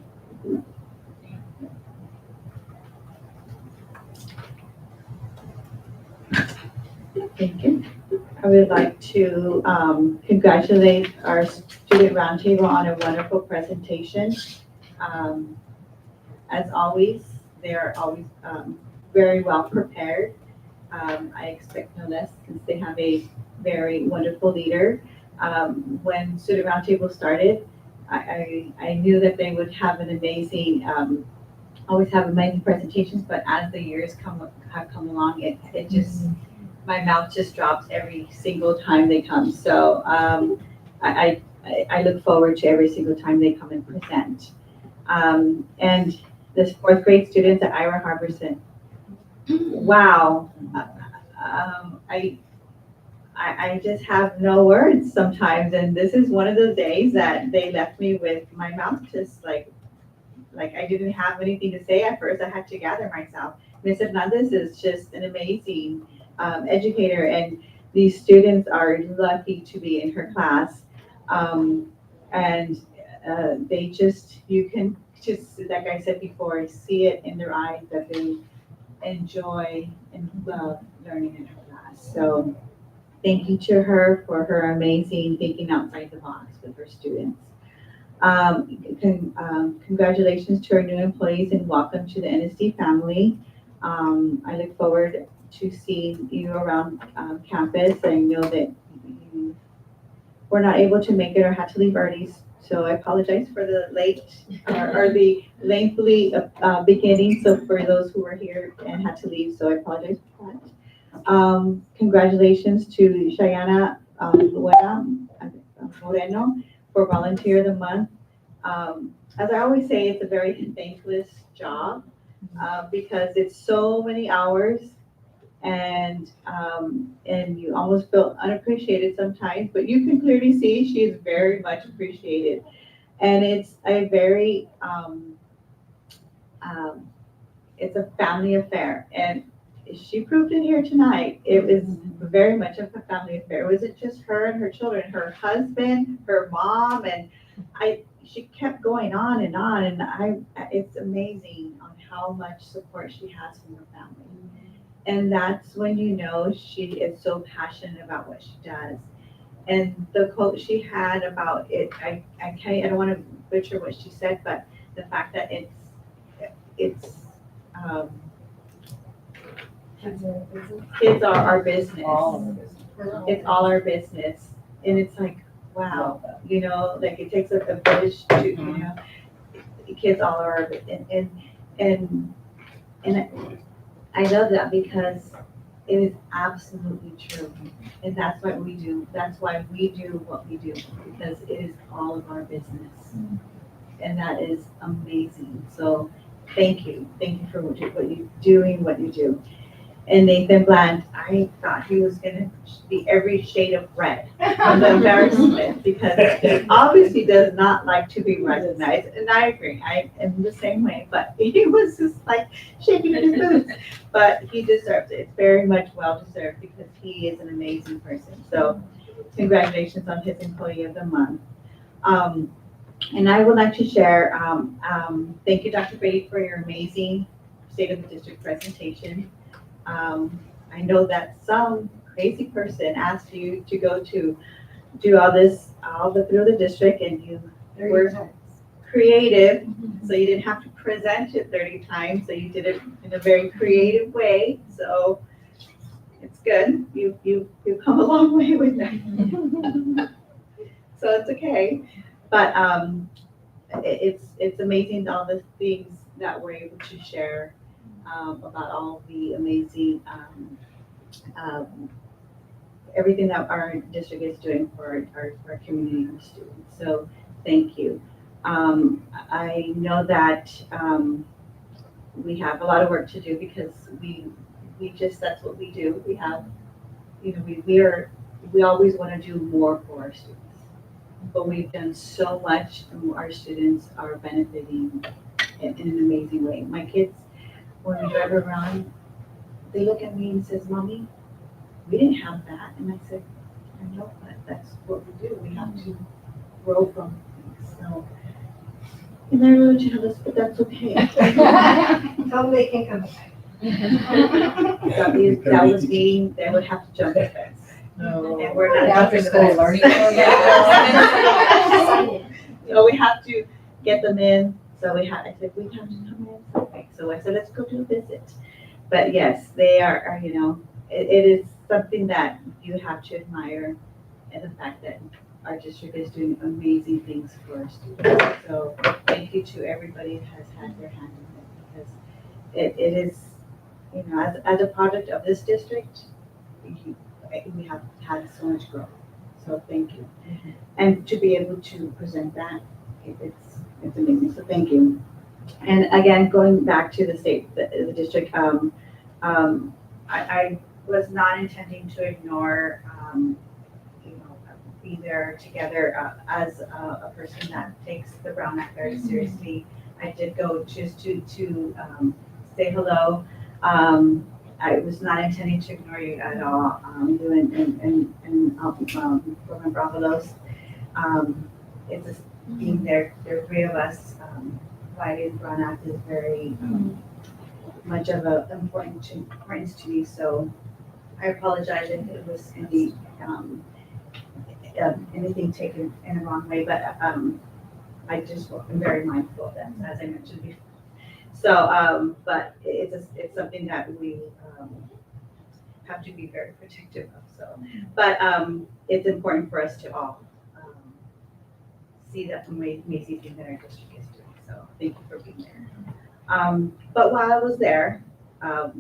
Thank you. I would like to congratulate our student roundtable on a wonderful presentation. As always, they're always very well prepared. I expect no less since they have a very wonderful leader. When Student Roundtable started, I knew that they would have an amazing, always have amazing presentations, but as the years have come along, it just, my mouth just drops every single time they come. So I look forward to every single time they come and present. And the 4th grade students at Ira Harbison, wow. I just have no words sometimes, and this is one of those days that they left me with my mouth just like I didn't have anything to say at first. I had to gather myself. Ms. Hernandez is just an amazing educator, and these students are lucky to be in her class. And they just, you can just, like I said before, see it in their eyes that they enjoy and love learning in her class. So Thank you to her for her amazing thinking outside the box with her students. Congratulations to our new employees and welcome to the NSD family. I look forward to seeing you around campus. I know that you were not able to make it or had to leave early, so I apologize for the late or the lengthy beginning. So for those who were here and had to leave, so I apologize for that. Congratulations to Shayana Moreno for Volunteer of the Month. As I always say, it's a very thankless job because it's so many hours and you almost feel unappreciated sometimes, but you can clearly see she is very much appreciated. And it's a very, it's a family affair. And she proved it here tonight. It was very much of a family affair. It wasn't just her and her children, her husband, her mom, and she kept going on, and it's amazing on how much support she has from her family. And that's when you know she is so passionate about what she does. And the quote she had about it, I don't want to butcher what she said, but the fact that it's kids are our business. It's all our business. And it's like, wow, you know, like it takes a village to, you know, kids all are our business. And I love that because it is absolutely true. And that's what we do. That's why we do what we do, because it is all of our business. And that is amazing. So thank you. Thank you for what you're doing, what you do. And Nathan Bland, I thought he was going to be every shade of red from the embarrassment because he obviously does not like to be recognized. And I agree, I am the same way, but he was just like shaking his boots. But he deserves it. It's very much well deserved because he is an amazing person. So congratulations on his Employee of the Month. And I would like to share, thank you, Dr. Brady, for your amazing State of the District presentation. I know that some crazy person asked you to go to do all through the district, and you were creative, so you didn't have to present it 30 times, so you did it in a very creative way, so it's good. You've come a long way with that. So it's okay, but it's amazing all the things that we're able to share about all the amazing everything that our district is doing for our community and students. So thank you. I know that we have a lot of work to do because we just, that's what we do. We have, you know, we always want to do more for our students, but we've done so much and our students are benefiting in an amazing way. My kids, when we drive around, they look at me and says, "Mommy, we didn't have that." And I said, "I know, but that's what we do. We have to grow from things." So, and they're a little jealous, but that's okay. Tell them they can come back. That was mean. They would have to jump the fence. No. And we're not After jumping the school fence. learning. So we have to get them in. So I said, we have to come in. Okay. So I said, let's go do a visit. But yes, they are, you know, it is something that you have to admire, and the fact that our district is doing amazing things for our students. So thank you to everybody that has had their hand in it, because it is, you know, as a product of this district, we have had so much growth. So thank you. And to be able to present that, it's amazing. So thank you. And again, going back to the state, the district, I was not intending to ignore, you know, be there together as a person that takes the Brown Act very seriously. I did go just to say hello. I was not intending to ignore you at all. You and Program Bravolos. It's just being there. There are three of us. Writing Brown Act is very much of an importance to me. So I apologize if it was indeed, anything taken in the wrong way, but, I just am very mindful of that, as I mentioned before. So, but it's something that we, have to be very protective of, so. But, it's important for us to all, see that amazing thing that our district is doing, so thank you for being there. But while I was there,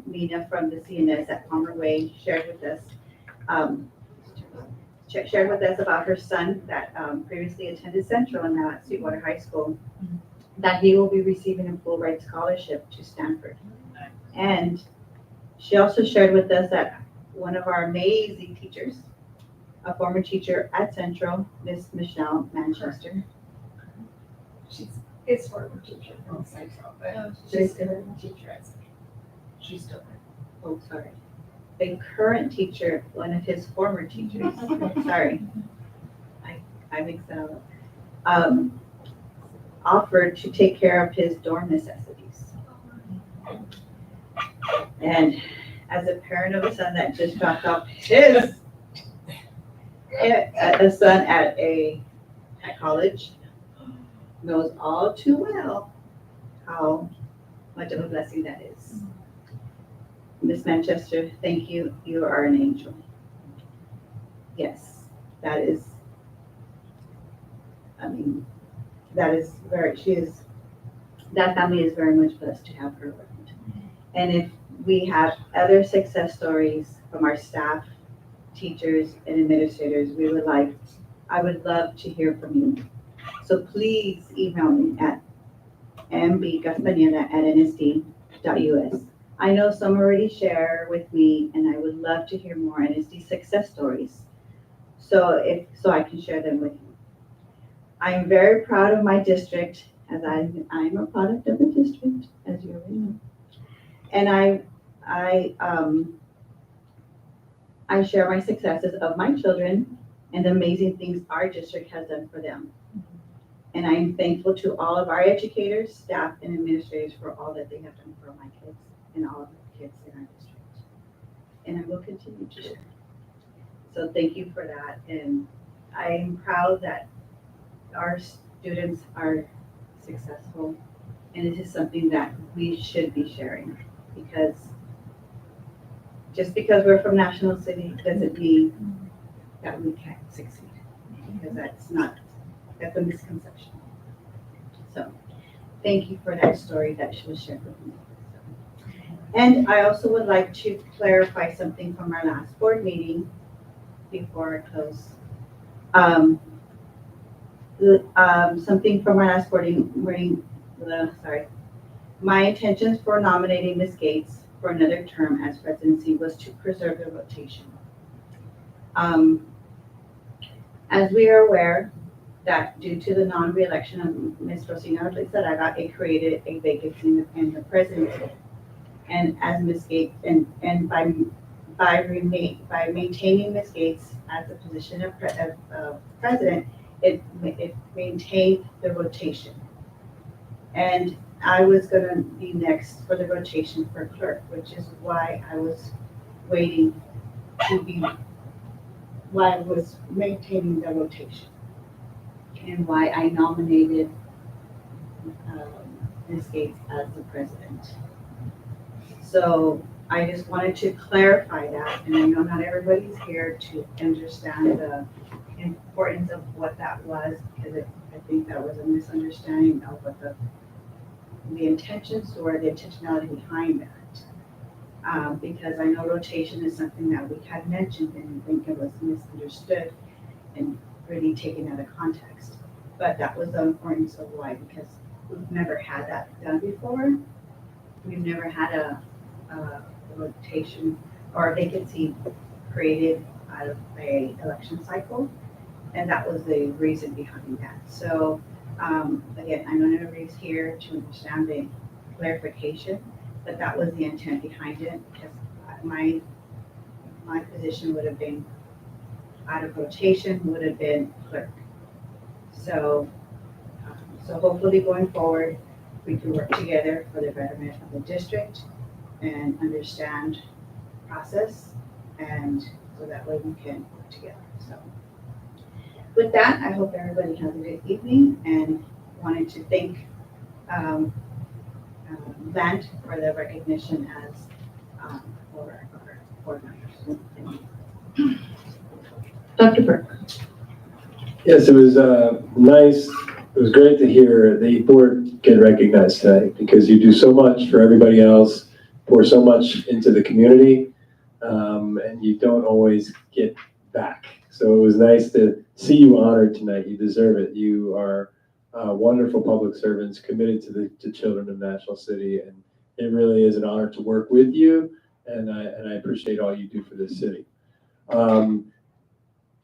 Mina from the CNS at Palmer Way shared with us, about her son that previously attended Central and now at Sweetwater High School, that he will be receiving a full ride scholarship to Stanford. And she also shared with us that one of our amazing teachers, a former teacher at Central, Miss Michelle Manchester. She's his former teacher from Central, but she's still a teacher at Central. She's still there. Oh, sorry. The current teacher, one of his former teachers, sorry, I mixed that up, offered to take care of his dorm necessities. And as a parent of a son that just dropped off his a son at college, knows all too well how much of a blessing that is. Miss Manchester, thank you. You are an angel. Yes, that is, that family is very much blessed to have her around. And if we have other success stories from our staff, teachers, and administrators, I would love to hear from you. So please email me at mbcastaneda@nsd.us. I know some already share with me, and I would love to hear more NSD success stories. So I can share them with you. I'm very proud of my district, as I'm a product of the district, as you already know. And I share my successes of my children and the amazing things our district has done for them. And I'm thankful to all of our educators, staff, and administrators for all that they have done for my kids and all of the kids in our district. And I will continue to share. So thank you for that. And I am proud that our students are successful. And it is something that we should be sharing, because just because we're from National City doesn't mean that we can't succeed, because that's a misconception. So thank you for that story that was shared with me. And I also would like to clarify something from our last board meeting before I close. Something from our last board meeting, my intentions for nominating Ms. Gates for another term as presidency was to preserve the rotation. As we are aware, that due to the non-reelection of Ms. Rosina Lizarraga, it created a vacancy in the presidency. And as Ms. Gates, and by maintaining Ms. Gates as the position of president, it maintained the rotation. And I was gonna be next for the rotation for clerk, which is why I was waiting why I was maintaining the rotation, and why I nominated Ms. Gates as the president. So I just wanted to clarify that, and I know not everybody's here to understand the importance of what that was, because I think that was a misunderstanding of what the intentions or the intentionality behind that. Because I know rotation is something that we had mentioned, and I think it was misunderstood and really taken out of context. But that was the importance of why, because we've never had that done before. We've never had a rotation or a vacancy created out of a election cycle, and that was the reason behind that. So again, I know everybody's here to understand the clarification, but that was the intent behind it, because my position would have been out of rotation, would have been clerk. So hopefully going forward, we can work together for the betterment of the district and understand process and so that way we can work together. So with that, I hope everybody has a good evening and wanted to thank Vant for the recognition as for our board members. Thank you. Dr. Burke. Yes, it was nice. It was great to hear the board get recognized today because you do so much for everybody else, pour so much into the community, and you don't always get back. So it was nice to see you honored tonight. You deserve it. You are wonderful public servants committed to the children of National City, and it really is an honor to work with you, and I appreciate all you do for this city.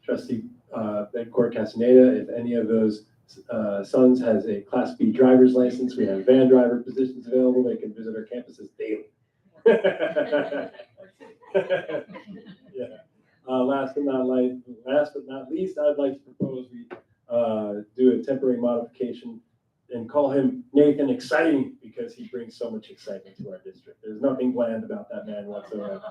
Trustee Bencourt Castaneda, if any of those sons has a Class B driver's license, we have van driver positions available. They can visit our campuses daily. Yeah. Last but not least, I'd like to propose we do a temporary modification and call him Nathan Exciting because he brings so much excitement to our district. There's nothing bland about that man whatsoever.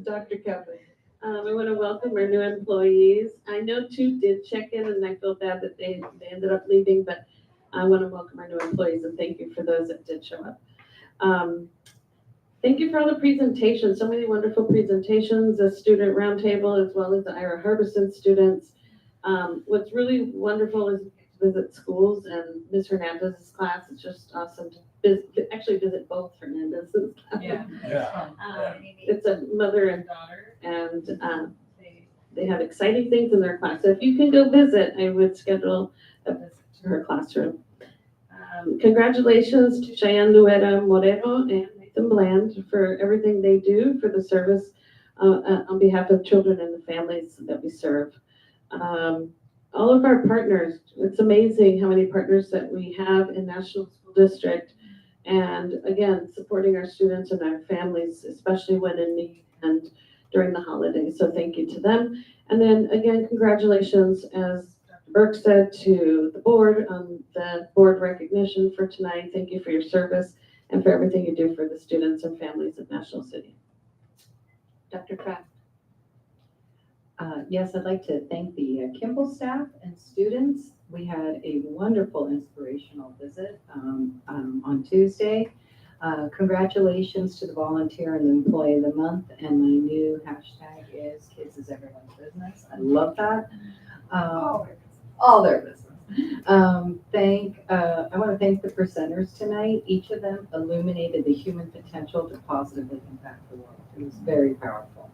Dr. Kevin. I want to welcome our new employees. I know two did check in and I feel bad that they ended up leaving, but I want to welcome our new employees and thank you for those that did show up. Thank you for all the presentations, so many wonderful presentations, the student roundtable, as well as the Ira Harbison students. What's really wonderful is to visit schools, and Ms. Hernandez's class is just awesome to visit both Hernandez's. Yeah. It's a mother and daughter, and they have exciting things in their class. So if you can go visit, I would schedule a visit to her classroom. Congratulations to Cheyenne Luera Moreno and Nathan Bland for everything they do for the service on behalf of children and the families that we serve. All of our partners, it's amazing how many partners that we have in National School District. And again, supporting our students and our families, especially when in need and during the holidays. So thank you to them. And then again, congratulations, as Dr. Burke said, to the board on the board recognition for tonight. Thank you for your service and for everything you do for the students and families of National City. Dr. Kraft. Yes, I'd like to thank the Kimball staff and students. We had a wonderful inspirational visit on Tuesday. Congratulations to the volunteer and the employee of the month. And my new hashtag is Kids is Everyone's Business. I love that. All their business. I want to thank the presenters tonight. Each of them illuminated the human potential to positively impact the world. It was very powerful.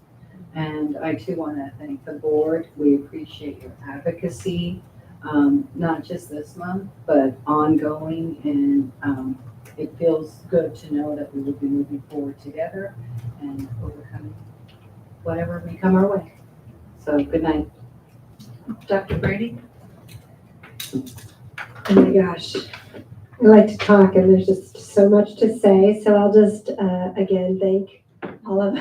And I too want to thank the board. We appreciate your advocacy, not just this month, but ongoing. And it feels good to know that we will be moving forward together and overcoming whatever may come our way. So good night. Dr. Brady? Oh my gosh, I like to talk and there's just so much to say. So I'll just, again, thank all of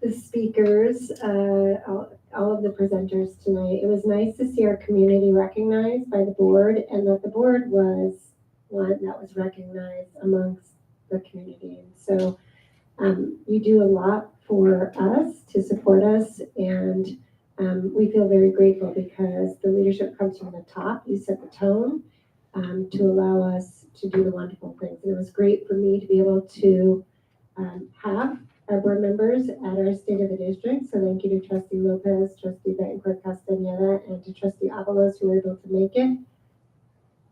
the speakers, all of the presenters tonight. It was nice to see our community recognized by the board and that the board was one that was recognized amongst the community. And so you do a lot for us to support us, and we feel very grateful because the leadership comes from the top. You set the tone to allow us to do the wonderful things. And it was great for me to be able to have our board members at our State of the District. So thank you to Trustee Lopez, Trustee Bencourt Castaneda, and to Trustee Avalos who were able to make it.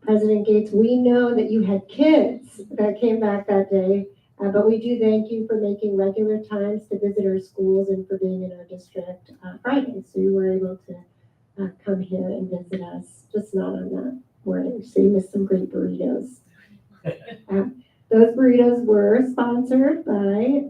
President Gates, we know that you had kids that came back that day, but we do thank you for making regular times to visit our schools and for being in our district Friday. So you were able to come here and visit us, just not on that morning. So you missed some great burritos. Those burritos were sponsored by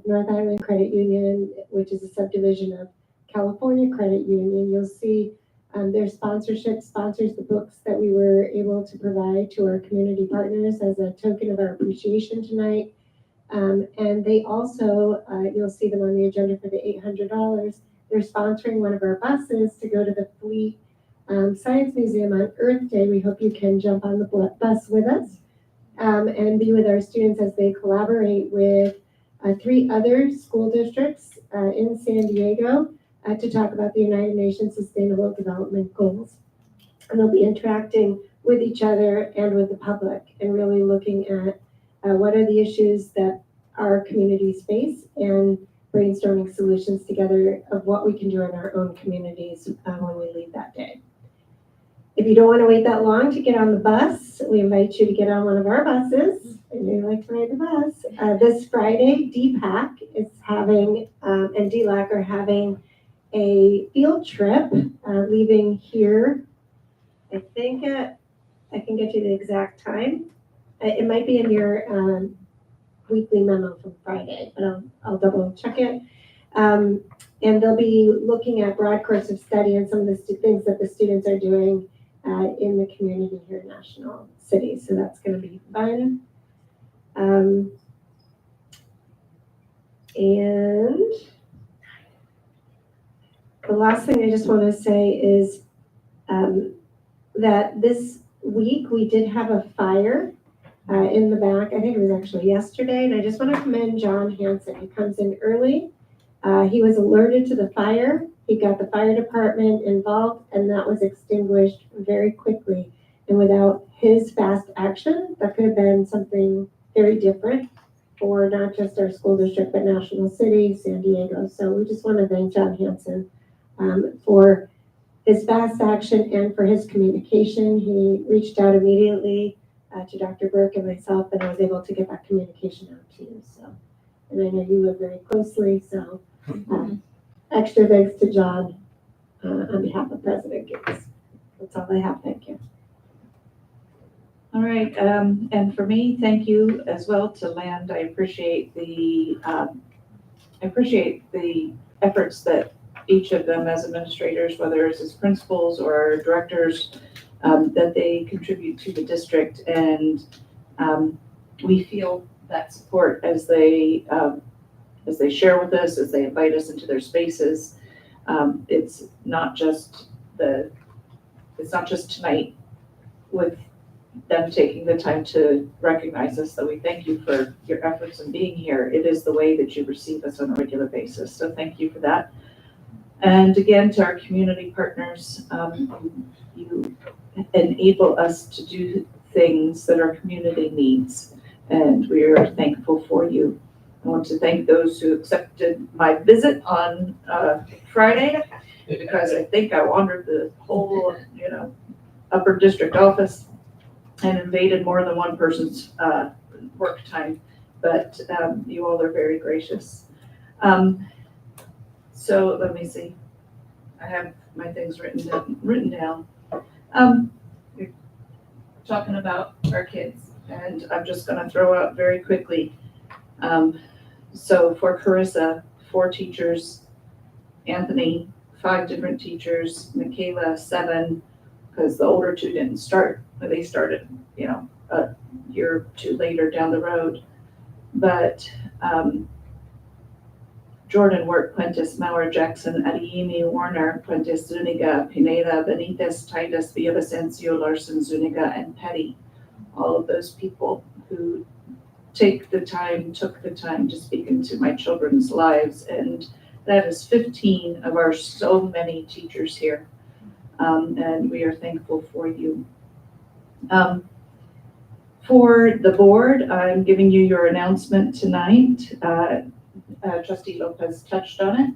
North Island Credit Union, which is a subdivision of California Credit Union. You'll see their sponsorship sponsors the books that we were able to provide to our community partners as a token of our appreciation tonight. And they also, you'll see them on the agenda for the $800. They're sponsoring one of our buses to go to the Fleet Science Museum on Earth Day. We hope you can jump on the bus with us. and be with our students as they collaborate with 3 other school districts in San Diego to talk about the United Nations Sustainable Development Goals. And they'll be interacting with each other and with the public and really looking at what are the issues that our communities face and brainstorming solutions together of what we can do in our own communities when we leave that day. If you don't want to wait that long to get on the bus, we invite you to get on one of our buses. I know you like to ride the bus. This Friday, DPAC is having, and DLAC are having a field trip leaving here. I think I can get you the exact time. It might be in your weekly memo from Friday, but I'll double check it. And they'll be looking at broad course of study and some of the things that the students are doing in the community here in National City. So that's going to be fun. And the last thing I just want to say is that this week we did have a fire in the back. I think it was actually yesterday. And I just want to commend John Hansen. He comes in early. He was alerted to the fire. He got the fire department involved, and that was extinguished very quickly. And without his fast action, that could have been something very different for not just our school district, but National City, San Diego. So we just want to thank John Hansen for his fast action and for his communication. He reached out immediately to Dr. Burke and myself, and I was able to get that communication out to you. So, and I know you work very closely, so extra thanks to John on behalf of President Gates. That's all I have. Thank you. All right, and for me, thank you as well to Land. I appreciate the efforts that each of them as administrators, whether it's as principals or directors, that they contribute to the district, and we feel that support as they share with us, as they invite us into their spaces. It's not just tonight with them taking the time to recognize us, that we thank you for your efforts in being here. It is the way that you receive us on a regular basis. So thank you for that. And again, to our community partners, you enable us to do things that our community needs, and we are thankful for you. I want to thank those who accepted my visit on Friday, because I think I wandered the whole, upper district office and invaded more than one person's work time, but you all are very gracious. So let me see. I have my things written down. We're talking about our kids, and I'm just going to throw out very quickly. So for Carissa, 4 teachers, Anthony, 5 different teachers, Michaela, 7, because the older 2 didn't start, but they started, a year or 2 later down the road. But Jordan Work, Quintus, Maurer, Jackson, Adiimi, Warner, Quintus, Zuniga, Pineda, Benitez, Titus, Villavicencio, Larson, Zuniga, and Petty. All of those people who took the time to speak into my children's lives. And that is 15 of our so many teachers here. And we are thankful for you. For the board, I'm giving you your announcement tonight. Trustee Lopez touched on it.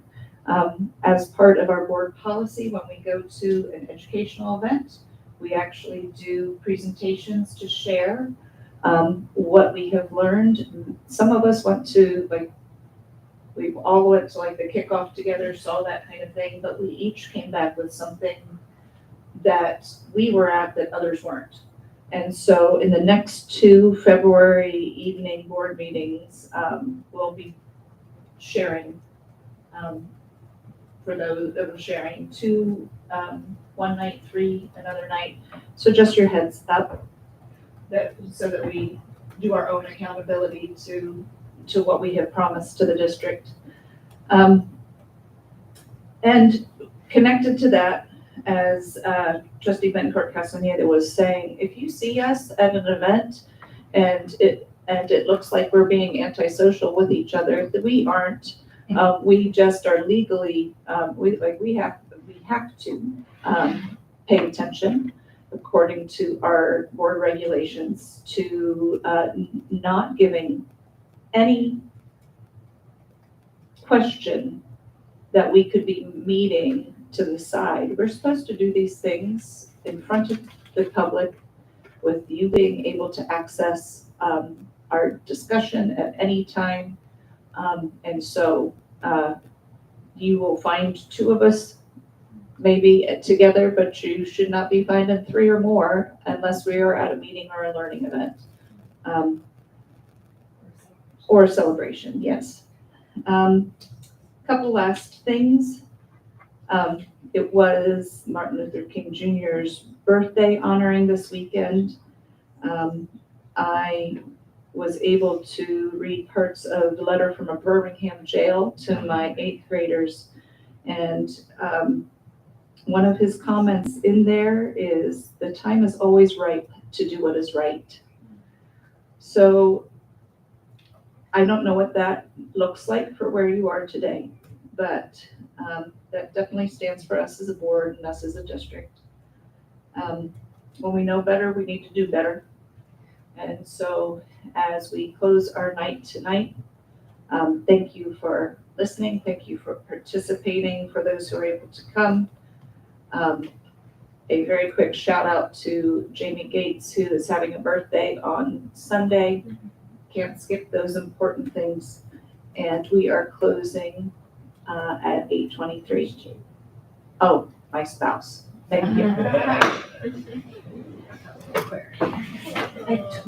As part of our board policy, when we go to an educational event, we actually do presentations to share what we have learned. Some of us went to, we all went to the kickoff together, saw that kind of thing, but we each came back with something that we were at that others weren't. And so in the next 2 February evening board meetings, we'll be sharing, for those that were sharing, 2 one night, 3 another night. So just your heads up, so that we do our own accountability to what we have promised to the district. And connected to that, as Trustee Bencourt Castaneda was saying, if you see us at an event and it looks like we're being antisocial with each other, that we aren't. We just are legally, we have to, pay attention according to our board regulations to, not giving any question that we could be meeting to the side. We're supposed to do these things in front of the public with you being able to access our discussion at any time. And so you will find two of us maybe together, but you should not be finding three or more unless we are at a meeting or a learning event. Or a celebration, yes. Couple last things. It was Martin Luther King Jr.'s birthday honoring this weekend. I was able to read parts of the letter from a Birmingham jail to my 8th graders. And one of his comments in there is, the time is always ripe to do what is right. So I don't know what that looks like for where you are today, but that definitely stands for us as a board and us as a district. When we know better, we need to do better. And so as we close our night tonight, thank you for listening. Thank you for participating, for those who are able to come. A very quick shout out to Jamie Gates, who is having a birthday on Sunday. Can't skip those important things. And we are closing at 8:23. Oh, my spouse. Thank you.